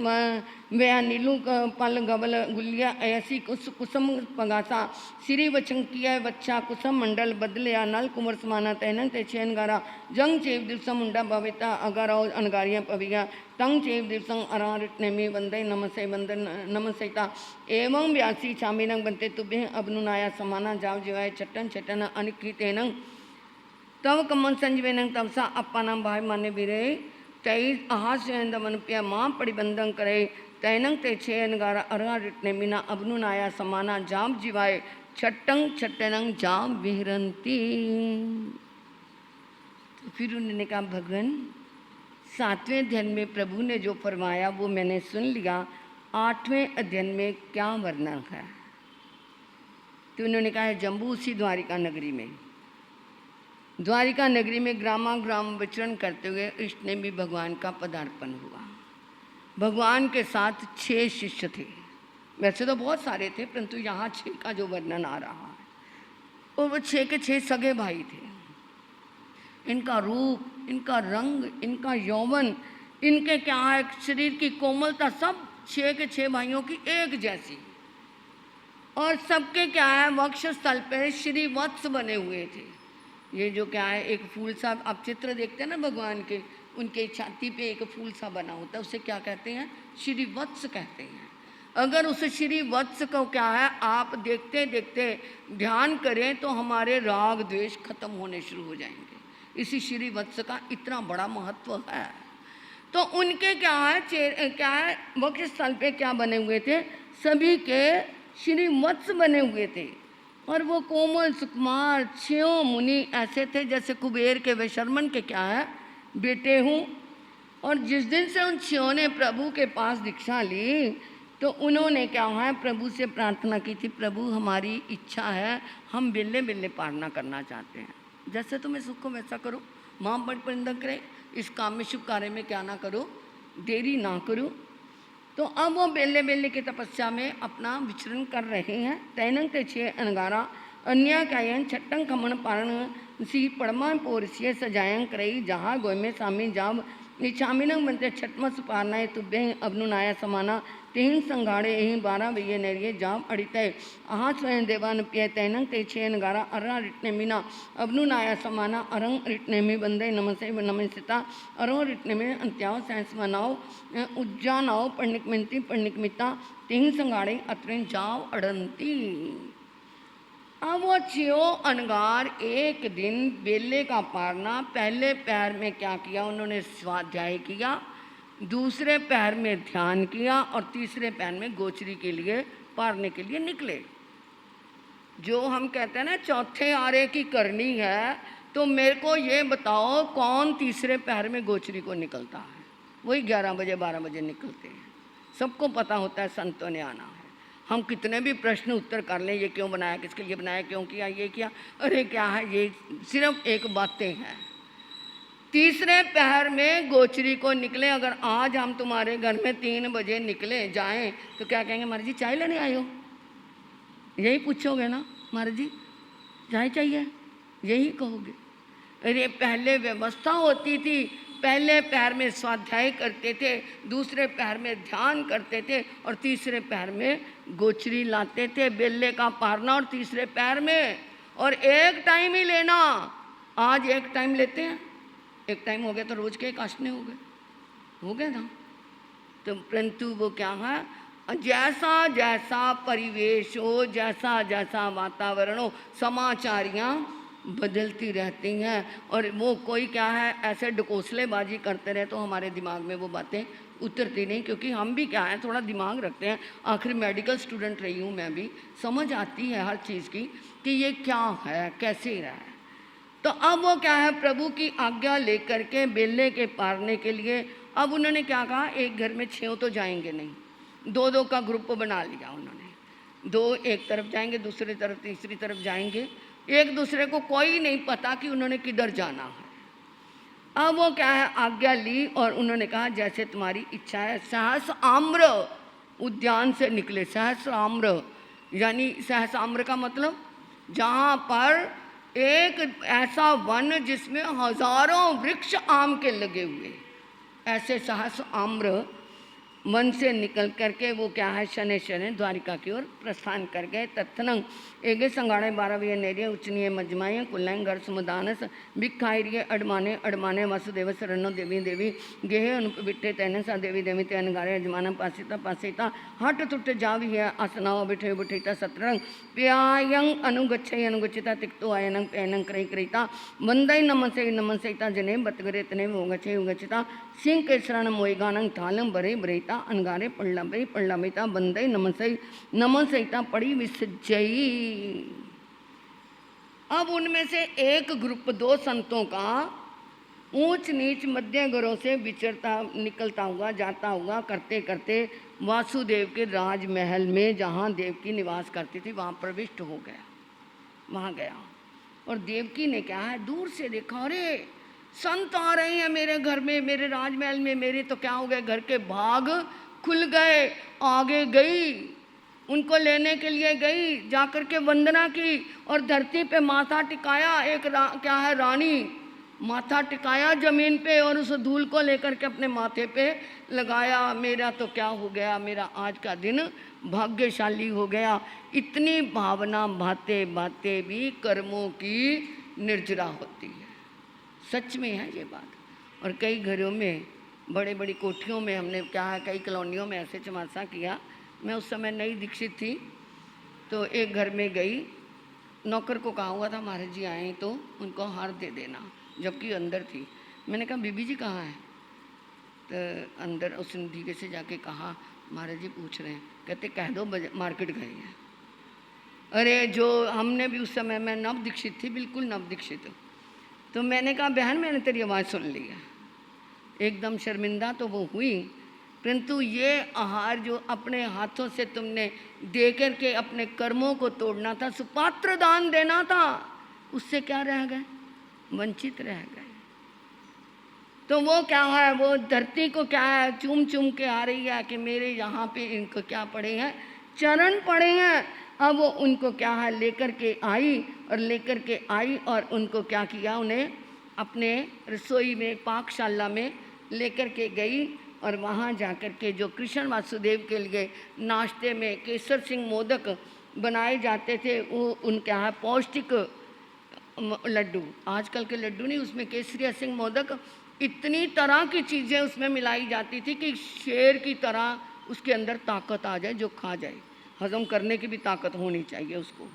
वया नीलू पल गबल गुलिया ऐसी कुसुम पगासा सिरी वचंकिया वच्छा कुसम मंडल बदलया नल कुंवर समाना तैनंग ते 6 11 जंग चेव दिवसम मुंडा भविता अगारा अनगारिया पविया तंग चेव दिवसंग अरा रिटने में वंदे नमसे वंदन नमसेता एवं व्यासी चामीनंग बनते तुभ्य अबनुनाया समाना जाव जीवाय चट्टन चट्टन अनिकी तेनंग तव कमन संजवेनंग तवसा अप्पानाम भाई माने बिरे तई अहास्यंद मनुप्य माँ परिबंधन करे तैनंग ते 6 अनगारा अरा रिटने मीना अबनुनाया समाना जाम जीवाय छट्टंग छट्टनंग जाम विहरंती। तो फिर उन्होंने कहा भगवान 7वें अध्ययन में प्रभु ने जो फरमाया वो मैंने सुन लिया, 8वें अध्ययन में क्या वर्णन है। तो उन्होंने कहा है जम्बू उसी द्वारिका नगरी में, द्वारिका नगरी में ग्रामा ग्राम विचरण करते हुए इष्ट ने भी भगवान का पदार्पण हुआ। भगवान के साथ 6 शिष्य थे, वैसे तो बहुत सारे थे परंतु यहाँ 6 का जो वर्णन आ रहा है और वो 6 के 6 सगे भाई थे। इनका रूप, इनका रंग, इनका यौवन, इनके क्या है शरीर की कोमलता, सब 6 के 6 भाइयों की एक जैसी। और सबके क्या है वक्ष स्थल पे श्री वत्स बने हुए थे। ये जो क्या है एक फूल सा आप चित्र देखते हैं ना भगवान के, उनके छाती पे एक फूल सा बना होता है, उसे क्या कहते हैं, श्री वत्स कहते हैं। अगर उस श्री वत्स को क्या है आप देखते देखते ध्यान करें तो हमारे राग द्वेष खत्म होने शुरू हो जाएंगे। इसी श्री वत्स का इतना बड़ा महत्व है। तो उनके क्या है वक्ष स्थल पे क्या बने हुए थे, सभी के श्री वत्स बने हुए थे। और वो कोमल सुकुमार 6 मुनि ऐसे थे जैसे कुबेर के वैशर्मन के क्या है बेटे हूँ। और जिस दिन से उन 6 ने प्रभु के पास दीक्षा ली तो उन्होंने क्या है प्रभु से प्रार्थना की थी, प्रभु हमारी इच्छा है हम बिल्ले बिल्ले पालना करना चाहते हैं, जैसे तुम्हें सुख को वैसा करो, माँ बड़ परिंदा करे, इस काम में शुभ कार्य में क्या ना करो, देरी ना करो। तो अब वो बेले बेले की तपस्या में अपना विचरण कर रहे हैं। तैनंग ते 6 अनगारा अन्य कायन छट्टंग खमन पारण सी पड़मा पोरसिय सजायं करई जहाँ गोय में सामी जाब निचामिनंग बनते छठमस पारनाए तुभ्य अबनुनाया समाना तेहिं संघाड़े यहीं 12 वैये नरिये जाम अड़ितय आहा स्वयं देवान पिय तैनंग ते 6 अनगारा अर्रा रिटने मीना अबनुनाया समाना अरंग रिटने में बंदे नमसे नमसिता अरो रिटने में अंत्याव सैंस मनाओ उज्जानाओ पण्डिकमिंती पण्डिकमिता तेहिं संघाड़े अत्रें जाव अड़ंती। अब वो 6 अनगार एक दिन बेले का पारना, पहले पैर में क्या किया उन्होंने स्वाध्याय किया, दूसरे पैर में ध्यान किया और तीसरे पैर में गोचरी के लिए पारने के लिए निकले। जो हम कहते हैं ना चौथे आरे की करनी है, तो मेरे को ये बताओ कौन तीसरे पैर में गोचरी को निकलता है। वही 11 बजे 12 बजे निकलते हैं, सबको पता होता है संतों ने आना है। हम कितने भी प्रश्न उत्तर कर लें, ये क्यों बनाया, किसके लिए बनाया, क्यों किया, ये किया, अरे क्या है, ये सिर्फ एक बातें हैं। तीसरे पहर में गोचरी को निकले। अगर आज हम तुम्हारे घर में 3 बजे निकले जाएं तो क्या कहेंगे, महाराज जी चाय लेने आए हो, यही पूछोगे ना, महाराज जी चाय चाहिए, यही कहोगे। अरे पहले व्यवस्था होती थी, पहले पैर में स्वाध्याय करते थे, दूसरे पैर में ध्यान करते थे और तीसरे पैर में गोचरी लाते थे, बेले का पारना और तीसरे पैर में। और एक टाइम ही लेना। आज एक टाइम लेते हैं, एक टाइम हो गया तो रोज के एक आसने हो गए ना। तो परंतु वो क्या है, जैसा जैसा परिवेश हो, जैसा जैसा वातावरण हो, समाचारियाँ बदलती रहती हैं। और वो कोई क्या है ऐसे ढकोसलेबाजी करते रहे तो हमारे दिमाग में वो बातें उतरती नहीं, क्योंकि हम भी क्या है थोड़ा दिमाग रखते हैं। आखिर मेडिकल स्टूडेंट रही हूँ मैं भी, समझ आती है हर चीज़ की कि ये क्या है, कैसे रहा है। तो अब वो क्या है, प्रभु की आज्ञा लेकर के बेले के पारने के लिए अब उन्होंने क्या कहा, एक घर में 6 तो जाएंगे नहीं, 2-2 का ग्रुप बना लिया उन्होंने। 2 एक तरफ जाएंगे, दूसरी तरफ, तीसरी तरफ जाएंगे। एक दूसरे को कोई नहीं पता कि उन्होंने किधर जाना है। अब वो क्या है आज्ञा ली और उन्होंने कहा जैसे तुम्हारी इच्छा है। सहस्र आम्र उद्यान से निकले। सहस्र आम्र यानी सहस्र आम्र का मतलब जहाँ पर एक ऐसा वन जिसमें हजारों वृक्ष आम के लगे हुए, ऐसे सहस्र आम्र मन से निकल करके वो क्या है शने शने द्वारिका की ओर प्रस्थान कर गए। तत्नंग एगे संगाड़े 12 नेरिय उच्चनीय मजमाए कुल्लैंग घर समुदानस भिखारिय अडमाने अडमाने वासुदेव शरणो देवी देवी गेहे अनुप बिट्ठे तैने सा देवी देवी ते अनगारे अजमाना पासिता पासिता हट तुट जावी है आसनाओ बिठे बिठेता सतरंग प्यायंग अनुगच्छय अनुगच्छिता तिक्तो आयनंग पैनंग क्रय क्रिता वंदय नमसैता जने बतगरे तने उगच्छे उगच्छिता सिंह के शरण मोयगानंग थालंग बरे बरेता अनगारे पल्लमिता बंदई नमसैता पड़ी विसजई। अब उनमें से एक ग्रुप 2 संतों का ऊंच नीच मध्य घरों से विचरता निकलता हुआ जाता हुआ करते करते वासुदेव के राजमहल में जहाँ देवकी निवास करती थी वहाँ प्रविष्ट हो गया। वहाँ गया और देवकी ने क्या है दूर से देखा, अरे संत आ रहे हैं मेरे घर में, मेरे राजमहल में। मेरे तो क्या हो गए, घर के भाग खुल गए। आगे गई, उनको लेने के लिए गई, जाकर के वंदना की और धरती पे माथा टिकाया। एक क्या है रानी माथा टिकाया जमीन पे और उस धूल को लेकर के अपने माथे पे लगाया। मेरा तो क्या हो गया, मेरा आज का दिन भाग्यशाली हो गया। इतनी भावना भाते भाते भी कर्मों की निर्जरा होती है। सच में है ये बात। और कई घरों में, बड़े बड़ी कोठियों में हमने क्या है कई कॉलोनियों में ऐसे चमासा किया। मैं उस समय नई दीक्षित थी तो एक घर में गई, नौकर को कहा हुआ था महाराज जी आए तो उनको हार दे देना, जबकि अंदर थी। मैंने कहा बीबी जी कहाँ हैं, तो अंदर उसने धीरे से जाके कहा महाराज जी पूछ रहे हैं। कहते कह दो मार्केट गए हैं। अरे जो हमने भी उस समय, मैं नव दीक्षित थी, बिल्कुल नव दीक्षित। तो मैंने कहा बहन मैंने तेरी आवाज़ सुन ली है। एकदम शर्मिंदा तो वो हुई, परंतु ये आहार जो अपने हाथों से तुमने दे कर के अपने कर्मों को तोड़ना था, सुपात्र दान देना था, उससे क्या रह गए, वंचित रह गए। तो वो क्या है, वो धरती को क्या है चूम चूम के आ रही है कि मेरे यहाँ पे इनको क्या पड़े हैं, चरण पड़े हैं। अब वो उनको क्या है लेकर के आई और उनको क्या किया, उन्हें अपने रसोई में पाकशाला में लेकर के गई और वहाँ जाकर के जो कृष्ण वासुदेव के लिए नाश्ते में केसर सिंह मोदक बनाए जाते थे, वो उनका है पौष्टिक लड्डू, आजकल के लड्डू नहीं, उसमें केसरिया सिंह मोदक, इतनी तरह की चीज़ें उसमें मिलाई जाती थी कि शेर की तरह उसके अंदर ताकत आ जाए, जो खा जाए, हजम करने की भी ताकत होनी चाहिए उसको।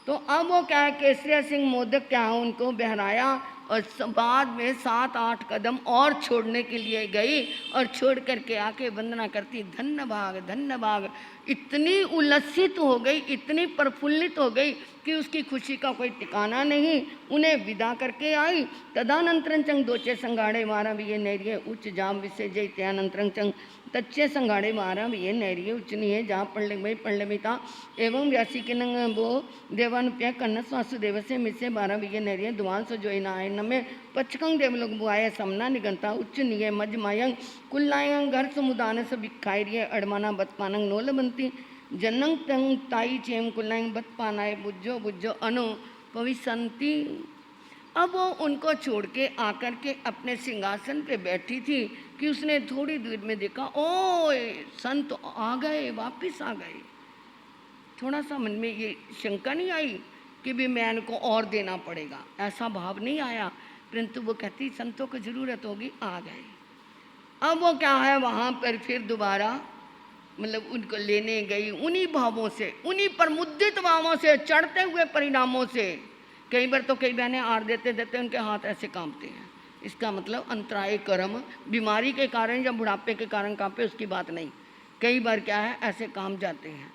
तो अब वो क्या है केसरिया सिंह मोदक क्या है उनको बहराया और बाद में 7-8 कदम और छोड़ने के लिए गई और छोड़ करके आके वंदना करती, धन्य भाग धन्य भाग। इतनी उल्लसित हो गई, इतनी प्रफुल्लित हो गई कि उसकी खुशी का कोई ठिकाना नहीं। उन्हें विदा करके आई। तदानंतरं चंग दोचे संगाड़े मारा भी ये नैरिय उच्च जाम विसे जय त्यानंतरं चंग तच्चे संगाड़े मारा भी ये नैरिय उच्च नहीं है जहाँ पढ़मिता एवं व्यासी के नंग वो देवानुप्या कन्नस वासुदेव से मिसे बारह भी ये नैरिय दुआन सो जो नाय नमे पचकंग देवलोक बुआया समना निगंता उच्च निये मज मायंग कुल्लायंग घर समुदान से भिखारिय अड़माना बतपानंग नोल बनती जनंग तंग ताई चेम कुल्लायंग बतपानाए बुज्जो बुज्जो अनु पविसंती। अब वो उनको छोड़ के आकर के अपने सिंहासन पे बैठी थी कि उसने थोड़ी दूर में देखा, ओए संत आ गए, वापिस आ गए। थोड़ा सा मन में ये शंका नहीं आई कि भी मैं इनको और देना पड़ेगा, ऐसा भाव नहीं आया। परंतु वो कहती संतों को ज़रूरत होगी, आ गए। अब वो क्या है, वहाँ पर फिर दोबारा मतलब उनको लेने गई, उन्हीं भावों से, उन्हीं प्रमुदित भावों से, चढ़ते हुए परिणामों से। कई बार तो कई बहनें आर देते देते उनके हाथ ऐसे कांपते हैं। इसका मतलब अंतराय कर्म, बीमारी के कारण या बुढ़ापे के कारण कांपे उसकी बात नहीं, कई बार क्या है ऐसे काम जाते हैं।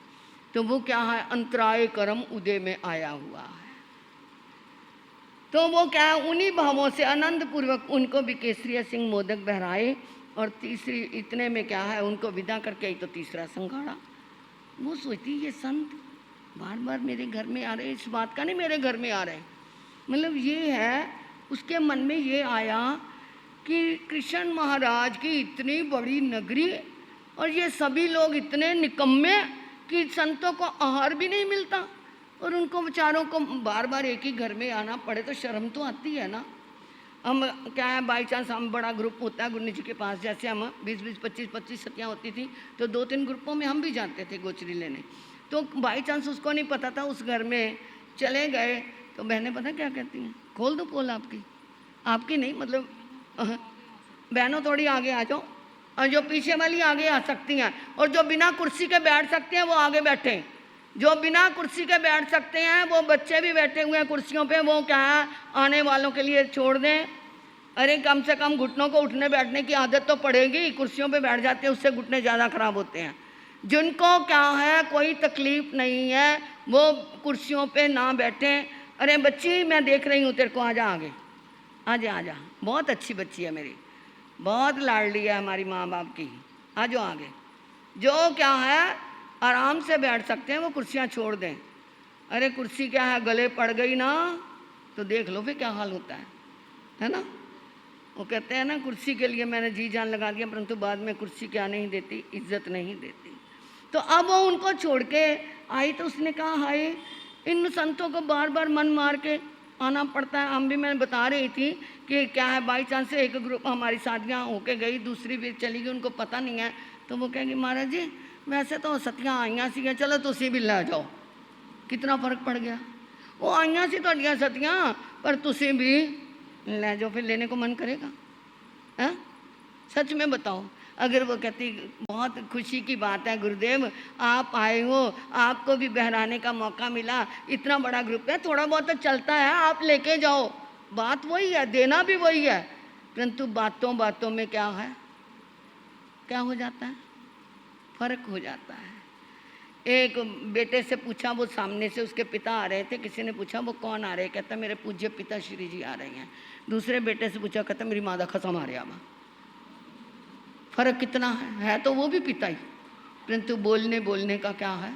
तो वो क्या है, अंतराय कर्म उदय में आया हुआ है। तो वो क्या है, उन्हीं भावों से आनंद पूर्वक उनको भी केसरिया सिंह मोदक बहराए। और तीसरी इतने में क्या है, उनको विदा करके ही तो तीसरा संघाड़ा। वो सोचती ये संत बार बार मेरे घर में आ रहे, इस बात का नहीं मेरे घर में आ रहे, मतलब ये है उसके मन में ये आया कि कृष्ण महाराज की इतनी बड़ी नगरी और ये सभी लोग इतने निकम्मे कि संतों को आहार भी नहीं मिलता और उनको बेचारों को बार बार एक ही घर में आना पड़े, तो शर्म तो आती है ना। हम क्या है, बाई चांस हम बड़ा ग्रुप होता है गुरु जी के पास, जैसे हम 20-20, 25-25 सतियाँ होती थी तो 2-3 ग्रुपों में हम भी जाते थे गोचरी लेने। तो बाई चांस उसको नहीं पता था, उस घर में चले गए तो बहनें पता क्या कहती हैं, खोल दो पोल आपकी नहीं, मतलब बहनों थोड़ी आगे आ जाओ, और जो पीछे वाली आगे आ सकती हैं और जो बिना कुर्सी के बैठ सकते हैं वो आगे बैठें। जो बिना कुर्सी के बैठ सकते हैं, वो बच्चे भी बैठे हुए हैं कुर्सियों पे, वो क्या है आने वालों के लिए छोड़ दें। अरे कम से कम घुटनों को उठने बैठने की आदत तो पड़ेगी, कुर्सियों पे बैठ जाते हैं उससे घुटने ज़्यादा खराब होते हैं। जिनको क्या है कोई तकलीफ नहीं है वो कुर्सियों पे ना बैठें। अरे बच्ची मैं देख रही हूँ तेरे को, आजा आगे, आजा आजा, बहुत अच्छी बच्ची है मेरी, बहुत लाडली है हमारी माँ बाप की, आ जाओ आगे। जो क्या है आराम से बैठ सकते हैं वो कुर्सियाँ छोड़ दें। अरे कुर्सी क्या है गले पड़ गई ना तो देख लो फिर क्या हाल होता है ना। वो कहते हैं ना कुर्सी के लिए मैंने जी जान लगा दिया परंतु बाद में कुर्सी क्या नहीं देती, इज्जत नहीं देती। तो अब वो उनको छोड़ के आई तो उसने कहा हाय इन संतों को बार बार मन मार के आना पड़ता है। हम भी मैं बता रही थी कि क्या है बाई चांस से एक ग्रुप हमारी शादियाँ होके गई, दूसरी भी चली गई, उनको पता नहीं है। तो वो कहेंगे महाराज जी वैसे तो सतियाँ आईयाँ सी, चलो तुसी भी ले जाओ, कितना फर्क पड़ गया। वो आईयाँ सी तुहाडियां सतियाँ पर तुसी भी ले जाओ, फिर लेने को मन करेगा है? सच में बताओ। अगर वो कहती बहुत खुशी की बात है गुरुदेव आप आए हो, आपको भी बहराने का मौका मिला, इतना बड़ा ग्रुप है, थोड़ा बहुत तो चलता है, आप लेके जाओ। बात वही है, देना भी वही है, परंतु बातों बातों में क्या है, क्या हो जाता है, फर्क हो जाता है। एक बेटे से पूछा, वो सामने से उसके पिता आ रहे थे, किसी ने पूछा वो कौन आ रहे, कहता मेरे पूज्य पिता श्री जी आ रहे हैं। दूसरे बेटे से पूछा, कहता मेरी माँ दा खसम आ रहा। फर्क कितना है तो वो भी पिता ही, परंतु बोलने का क्या है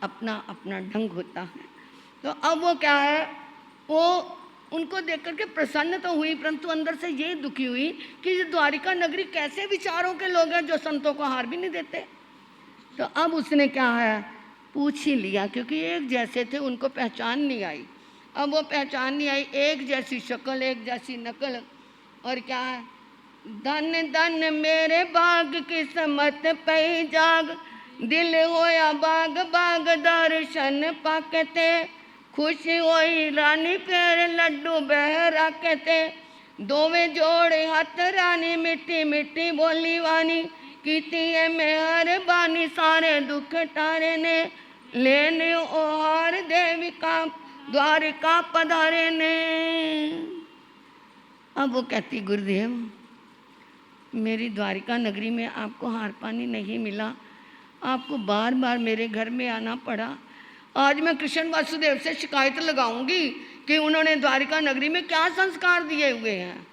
अपना अपना ढंग होता है। तो अब वो क्या है, वो उनको देख करके प्रसन्न तो हुई परंतु अंदर से ये दुखी हुई कि ये द्वारिका नगरी कैसे विचारों के लोग हैं जो संतों को हार भी नहीं देते। तो अब उसने क्या है पूछ ही लिया, क्योंकि एक जैसे थे उनको पहचान नहीं आई। अब वो पहचान नहीं आई, एक जैसी शक्ल एक जैसी नकल, और क्या है धन धन मेरे बाग किस्मत पे जाग, दिल होया बाग बाग दर्शन पाकते, खुशी होई रानी फिर लड्डू बह राकते, दोवे जोड़े हाथ रानी मिट्टी मिट्टी बोली वानी, कीती है मेहरबानी सारे दुख टारे ने, लेने ओहार देविका द्वारिका पधारे ने। अब वो कहती गुरुदेव मेरी द्वारिका नगरी में आपको हार पानी नहीं मिला, आपको बार बार मेरे घर में आना पड़ा। आज मैं कृष्ण वासुदेव से शिकायत लगाऊंगी कि उन्होंने द्वारिका नगरी में क्या संस्कार दिए हुए हैं।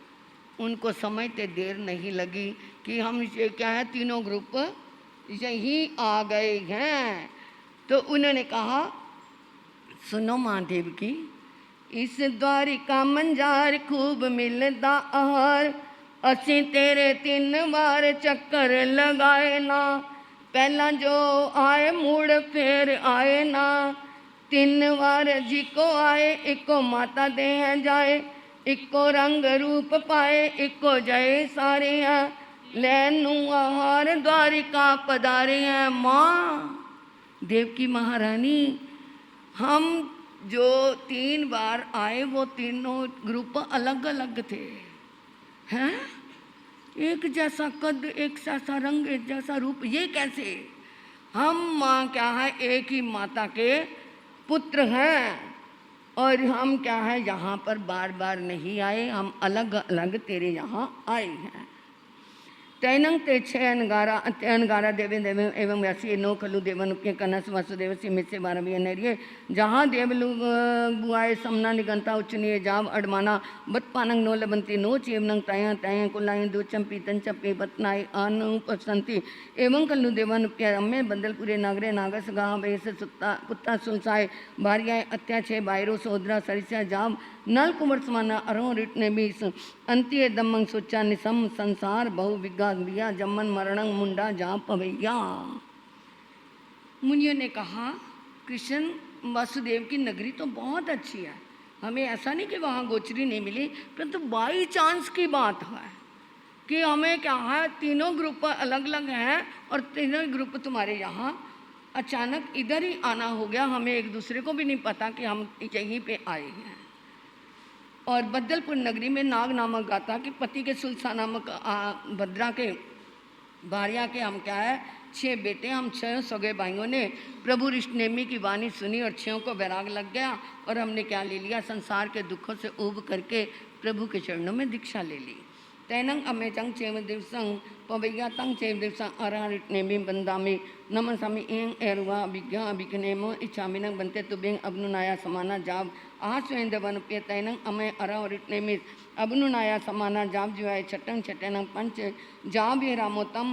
उनको समझते देर नहीं लगी कि हम ये क्या है तीनों ग्रुप यहीं आ गए हैं। तो उन्होंने कहा सुनो महादेव की, इस द्वारिका मंजार खूब मिलदा आहार, असी तेरे 3 बार चक्कर लगाए ना, पहला जो आए मुड़ फिर आए ना, 3 बार जी को आए इको माता दे हैं जाए, इको रंग रूप पाए इको जय सारे हैं, लैनू आहार द्वारिका पधारे हैं। माँ देवकी महारानी हम जो 3 बार आए वो तीनों ग्रुप अलग अलग थे, हैं? एक जैसा कद, एक जैसा रंग, एक जैसा रूप, ये कैसे? हम माँ क्या है, एक ही माता के पुत्र हैं, और हम क्या है यहाँ पर बार बार नहीं आए, हम अलग अलग तेरे यहाँ आए हैं। तैनं ते छे अनगारा देवे देवे एवं वैसी नो खलु देवन के कनस वासुदेव से मिसे बारह नरिये जहाँ देवलु बुआए समना निगंता उच्चनीय जाव अडमाना बत पानंग नो लबंती नो चेवनंग ताया ताया कुलाय दूचम पीतन चपे बतनाय अनुपसंती एवं कल्लु देवन अम्मे बंदलपुरे नागरे नागस गाह बेस सुत्ता पुत्ता सुलसाए भारियाए अत्या छे बायरो सोदरा सरिसा जाव नल कुमार समाना अरो रिट ने बीस अंत्य दमंग सोचा निसम संसार बहु विज्ञा दिया जमन मरणंग मुंडा जा पवैया। मुनियों ने कहा कृष्ण वासुदेव की नगरी तो बहुत अच्छी है, हमें ऐसा नहीं कि वहाँ गोचरी नहीं मिली, परंतु बाई चांस की बात है कि हमें क्या है तीनों ग्रुप अलग अलग हैं और तीनों ग्रुप तुम्हारे यहाँ अचानक इधर ही आना हो गया, हमें एक दूसरे को भी नहीं पता कि हम यहीं पे आए हैं। और बदलपुर नगरी में नाग नामक गाता कि पति के सुलसा नामक भद्रा के भारिया के हम क्या है 6 बेटे, हम 6 सगे भाइयों ने प्रभु ऋषनेमी की वाणी सुनी और 6 को वैराग लग गया और हमने क्या ले लिया, संसार के दुखों से ऊब करके प्रभु के चरणों में दीक्षा ले ली। तैनंग अमे चंग चेव दिवसंग पवैया तंग चेव दिवसंग अरा ऋषनेमी बंदामी नमन स्वामी एंग एरुआ विज्ञा अभिज्ञनेमो इच्छामिनंग बनते तुबिंग अबनुनाया समाना जाब आश्वें दवन पे तैनंग अमे अरा ऋषनेमी अबनुनाया समाना जाब जो है छटंग छटनंग पंच जाब ये रामोतम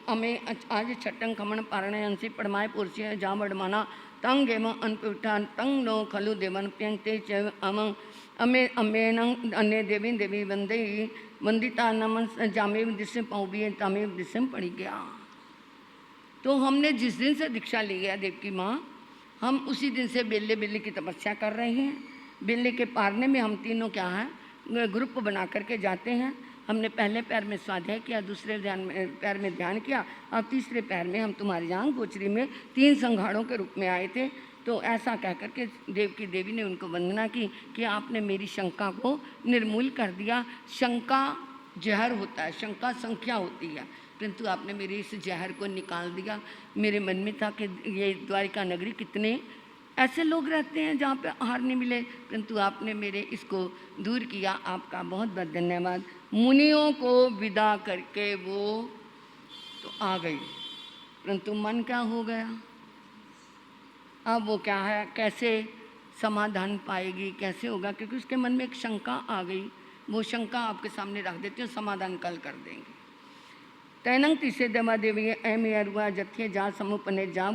अमे आज छटंग खमन पारणे अंशी पड़माए पुरुषिय जाब अडमाना तंग एवं अनपुटा तंग नो खलु देवन प्यंग ते चेव अमंग अमे अमेनंग अन्य देवी देवी वंदे वंदिता नमन जामेव दिशे पौबी तामेव दिशे पड़ी गया। तो हमने जिस दिन से दीक्षा ली है देव की माँ, हम उसी दिन से बेले बेले की तपस्या कर रहे हैं। बेले के पारने में हम तीनों क्या है ग्रुप बना करके जाते हैं। हमने पहले पैर में स्वाध्याय किया, दूसरे पैर में ध्यान किया, और तीसरे पैर में हम तुम्हारे यहाँ गोचरी में 3 संघाड़ों के रूप में आए थे। तो ऐसा कह करके देव की देवी ने उनको वंदना की कि आपने मेरी शंका को निर्मूल कर दिया। शंका जहर होता है, शंका संख्या होती है, परंतु आपने मेरे इस जहर को निकाल दिया। मेरे मन में था कि ये द्वारिका नगरी कितने ऐसे लोग रहते हैं जहाँ पे आहार नहीं मिले, परंतु आपने मेरे इसको दूर किया। आपका बहुत बहुत धन्यवाद। मुनियों को विदा करके वो तो आ गई, परंतु मन क्या हो गया, अब वो क्या है कैसे समाधान पाएगी, कैसे होगा, क्योंकि उसके मन में एक शंका आ गई। वो शंका आपके सामने रख देती हूँ, समाधान कल कर देंगे। तैनंग तिसे दमा देवी एम अरुआ जथे जा समुपने जा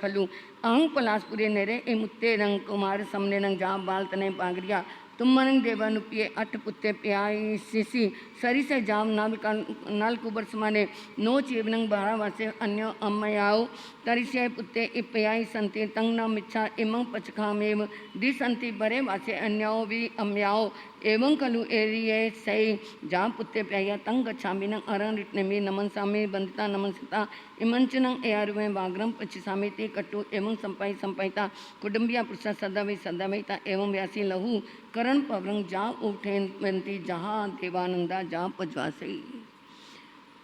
खलु अहंग पलासपुरे नेरे ए मुत्ते रंग कुमार समने रंग जा बाल तने पागरिया तुम मनंग देवानुपिये अठ पुत्ते प्याई सिसी सरी से जाम नाल कुबर समाने नो चेवनंग बारा वासे अन्य अम्मयाओ तरिसे पुत्ते इप्याई संति तंग न मिच्छा इमंग पचखामेव दिसंति बरे वासे अन्याओ भी अम्याओ एवं खलु एरिये सई जाम पुत्ते प्याया तंग गच्छामिनंग अरं रिटनेमी नमन सामे बंदिता नमन सिता इमंचनंग एयारुवे वाग्रम पचिसामे ते कट्टु एवं संपाई संपाइता कुडुंबिया पुरुषा सदावे सदावेता एवं व्यासी लहु करण पवरंग जा उठेन बंती जहाँ देवानंदा जा पजवासे।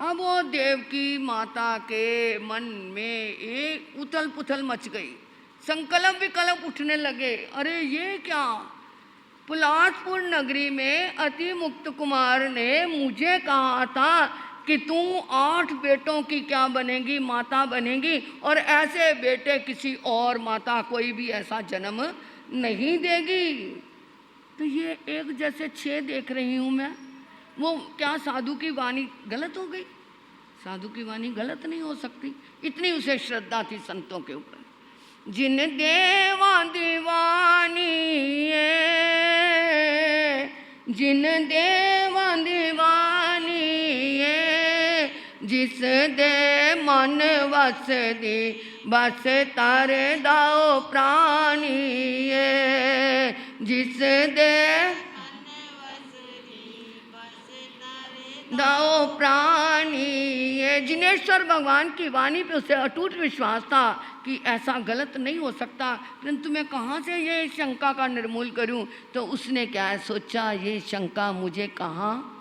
अब वो देव की माता के मन में एक उथल पुथल मच गई, संकल्प विकल्प उठने लगे। अरे ये क्या, पुलासपुर नगरी में अति मुक्त कुमार ने मुझे कहा था कि तू 8 बेटों की क्या बनेगी, माता बनेगी, और ऐसे बेटे किसी और माता कोई भी ऐसा जन्म नहीं देगी। तो ये एक जैसे 6 देख रही हूँ मैं, वो क्या साधु की वाणी गलत हो गई? साधु की वाणी गलत नहीं हो सकती, इतनी उसे श्रद्धा थी संतों के ऊपर। जिन देवा दीवानी जिन देवा दीवानी जिस दे मन वस दी बस तर दाओ प्राणी जिस दे दाओ प्राणी। जिनेश्वर भगवान की वाणी पे उसे अटूट विश्वास था कि ऐसा गलत नहीं हो सकता, परंतु मैं कहाँ से ये शंका का निर्मूल करूं? तो उसने क्या सोचा, ये शंका मुझे कहाँ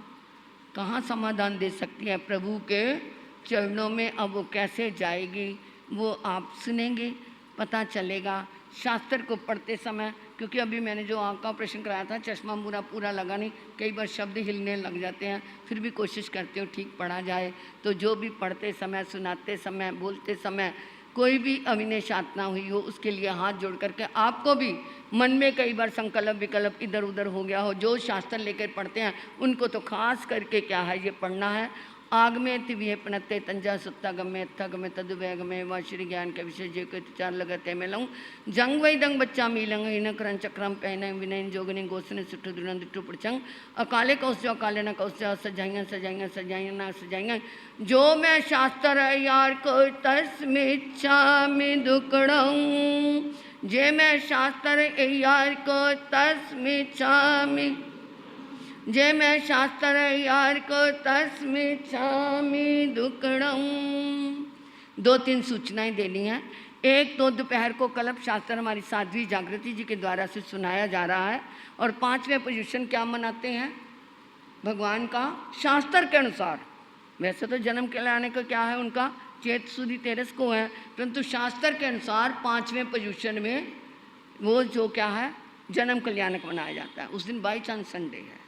समाधान दे सकती है? प्रभु के चरणों में। अब वो कैसे जाएगी वो आप सुनेंगे, पता चलेगा शास्त्र को पढ़ते समय। क्योंकि अभी मैंने जो आँख का ऑपरेशन कराया था, चश्मा पूरा लगा नहीं, कई बार शब्द हिलने लग जाते हैं, फिर भी कोशिश करती हूँ ठीक पढ़ा जाए। तो जो भी पढ़ते समय, सुनाते समय, बोलते समय कोई भी अविनेश आत्मा हुई हो, उसके लिए हाथ जोड़ करके आपको भी मन में कई बार संकल्प विकल्प इधर उधर हो गया हो, जो शास्त्र लेकर पढ़ते हैं उनको तो खास करके क्या है ये पढ़ना है। आगमे तिव्य पनते तंजा सुत्ता गमे थगमे तदुवय गमे व श्री ज्ञान के विषय जे को चार लगते में लऊँ जंग वही दंग बच्चा मिलंग इन करन चक्रम पहने विनय जोगनी गोसने सुठु दुरन दुटु पड़चंग अकाले कौश जो अकाले न कौश सजाइया सजाइया सजाइया ना सजाइया जो मैं शास्त्र यार को तस्मिच्छा में दुकड़ऊँ जे मैं शास्त्र यार को तस्मिच्छा में जे मैं शास्त्र यार को तस्मिच्छामि दुक्कडम। 2-3 सूचनाएं देनी है। एक तो दोपहर को कल्प शास्त्र हमारी साध्वी जागृति जी के द्वारा से सुनाया जा रहा है। और 5वें पोजीशन क्या मनाते हैं? भगवान का शास्त्र के अनुसार। वैसे तो जन्म कल्याण का क्या है उनका, चेत सुधी तेरस को है, परंतु शास्त्र के अनुसार 5वें पोजीशन में वो जो क्या है जन्म कल्याणक मनाया जाता है। उस दिन बाई चांस संडे है,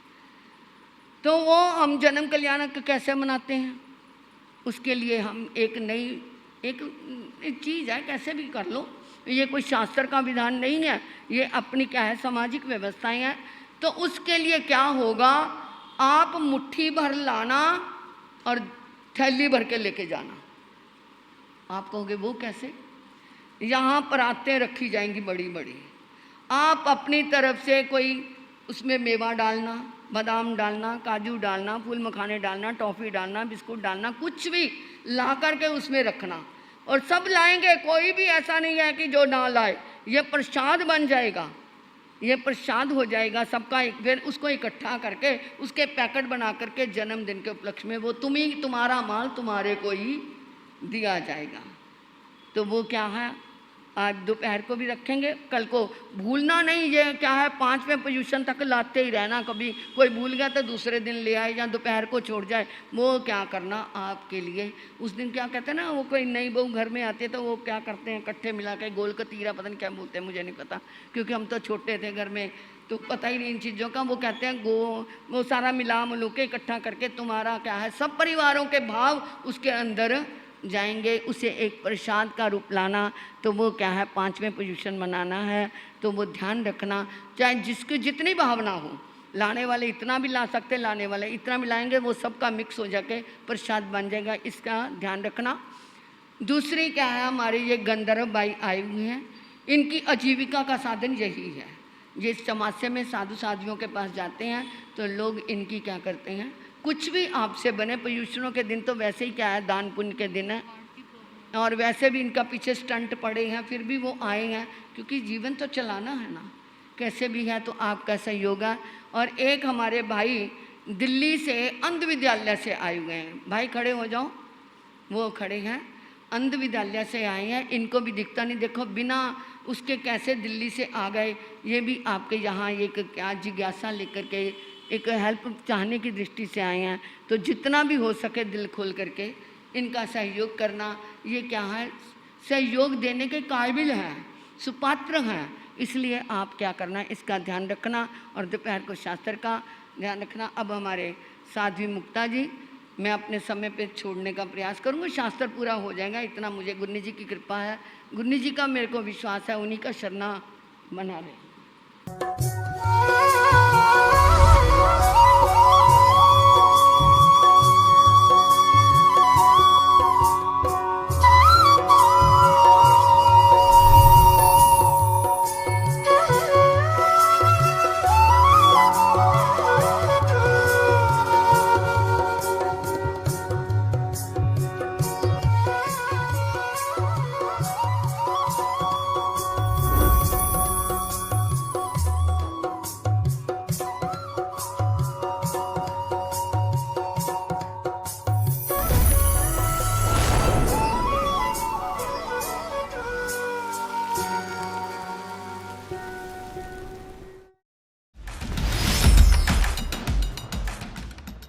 तो वो हम जन्म कल्याणक कैसे मनाते हैं? उसके लिए हम एक नई एक चीज़ है, कैसे भी कर लो, ये कोई शास्त्र का विधान नहीं है, ये अपनी क्या है सामाजिक व्यवस्थाएं हैं। तो उसके लिए क्या होगा, आप मुट्ठी भर लाना और थैली भर के लेके जाना। आप कहोगे वो कैसे? यहाँ परातें रखी जाएंगी बड़ी बड़ी, आप अपनी तरफ से कोई उसमें मेवा डालना, बादाम डालना, काजू डालना, फूल मखाने डालना, टॉफ़ी डालना, बिस्कुट डालना, कुछ भी ला करके उसमें रखना। और सब लाएंगे, कोई भी ऐसा नहीं है कि जो ना लाए। ये प्रसाद बन जाएगा, ये प्रसाद हो जाएगा सबका। फिर उसको इकट्ठा करके उसके पैकेट बना करके जन्मदिन के उपलक्ष्य में वो तुम्हारा माल तुम्हारे को ही दिया जाएगा। तो वो क्या है, आज दोपहर को भी रखेंगे, कल को भूलना नहीं। ये क्या है 5वें पोजीशन तक लाते ही रहना, कभी कोई भूल गया तो दूसरे दिन ले आए या दोपहर को छोड़ जाए, वो क्या करना आपके लिए। उस दिन क्या कहते हैं ना, वो कोई नई बहू घर में आती है तो वो क्या करते हैं, इकट्ठे मिला के गोल कतीरा, पता नहीं क्या बोलते हैं, मुझे नहीं पता, क्योंकि हम तो छोटे थे घर में तो पता ही नहीं इन चीज़ों का। वो कहते हैं वो सारा मिला मिलू के इकट्ठा करके तुम्हारा क्या है सब परिवारों के भाव उसके अंदर जाएंगे, उसे एक प्रसाद का रूप लाना। तो वो क्या है 5वें पोजीशन मनाना है। तो वो ध्यान रखना, चाहे जिसकी जितनी भावना हो, लाने वाले इतना भी ला सकते, लाने वाले इतना भी लाएंगे, वो सबका मिक्स हो जाके प्रसाद बन जाएगा, इसका ध्यान रखना। दूसरी क्या है, हमारे ये गंधर्व बाई आए हुए हैं, इनकी आजीविका का साधन यही है। ये समाज में साधु साधुओं के पास जाते हैं तो लोग इनकी क्या करते हैं, कुछ भी आपसे बने। पोजीशनों के दिन तो वैसे ही क्या है दान पुण्य के दिन है, और वैसे भी इनका पीछे स्टंट पड़े हैं, फिर भी वो आए हैं, क्योंकि जीवन तो चलाना है ना, कैसे भी है। तो आपका सहयोग है। और एक हमारे भाई दिल्ली से अंध विद्यालय से आए हुए हैं, भाई खड़े हो जाओ, वो खड़े हैं, अंध विद्यालय से आए हैं। इनको भी दिखता नहीं, देखो बिना उसके कैसे दिल्ली से आ गए। ये भी आपके यहाँ एक क्या जिज्ञासा लेकर के एक हेल्प चाहने की दृष्टि से आए हैं। तो जितना भी हो सके दिल खोल करके इनका सहयोग करना, ये क्या है सहयोग देने के काबिल हैं, सुपात्र हैं। इसलिए आप क्या करना, इसका ध्यान रखना और दोपहर को शास्त्र का ध्यान रखना। अब हमारे साध्वी मुक्ता जी, मैं अपने समय पे छोड़ने का प्रयास करूँगा, शास्त्र पूरा हो जाएगा, इतना मुझे गुरनी जी की कृपा है, गुरनी जी का मेरे को विश्वास है, उन्हीं का शरणा बना रहे।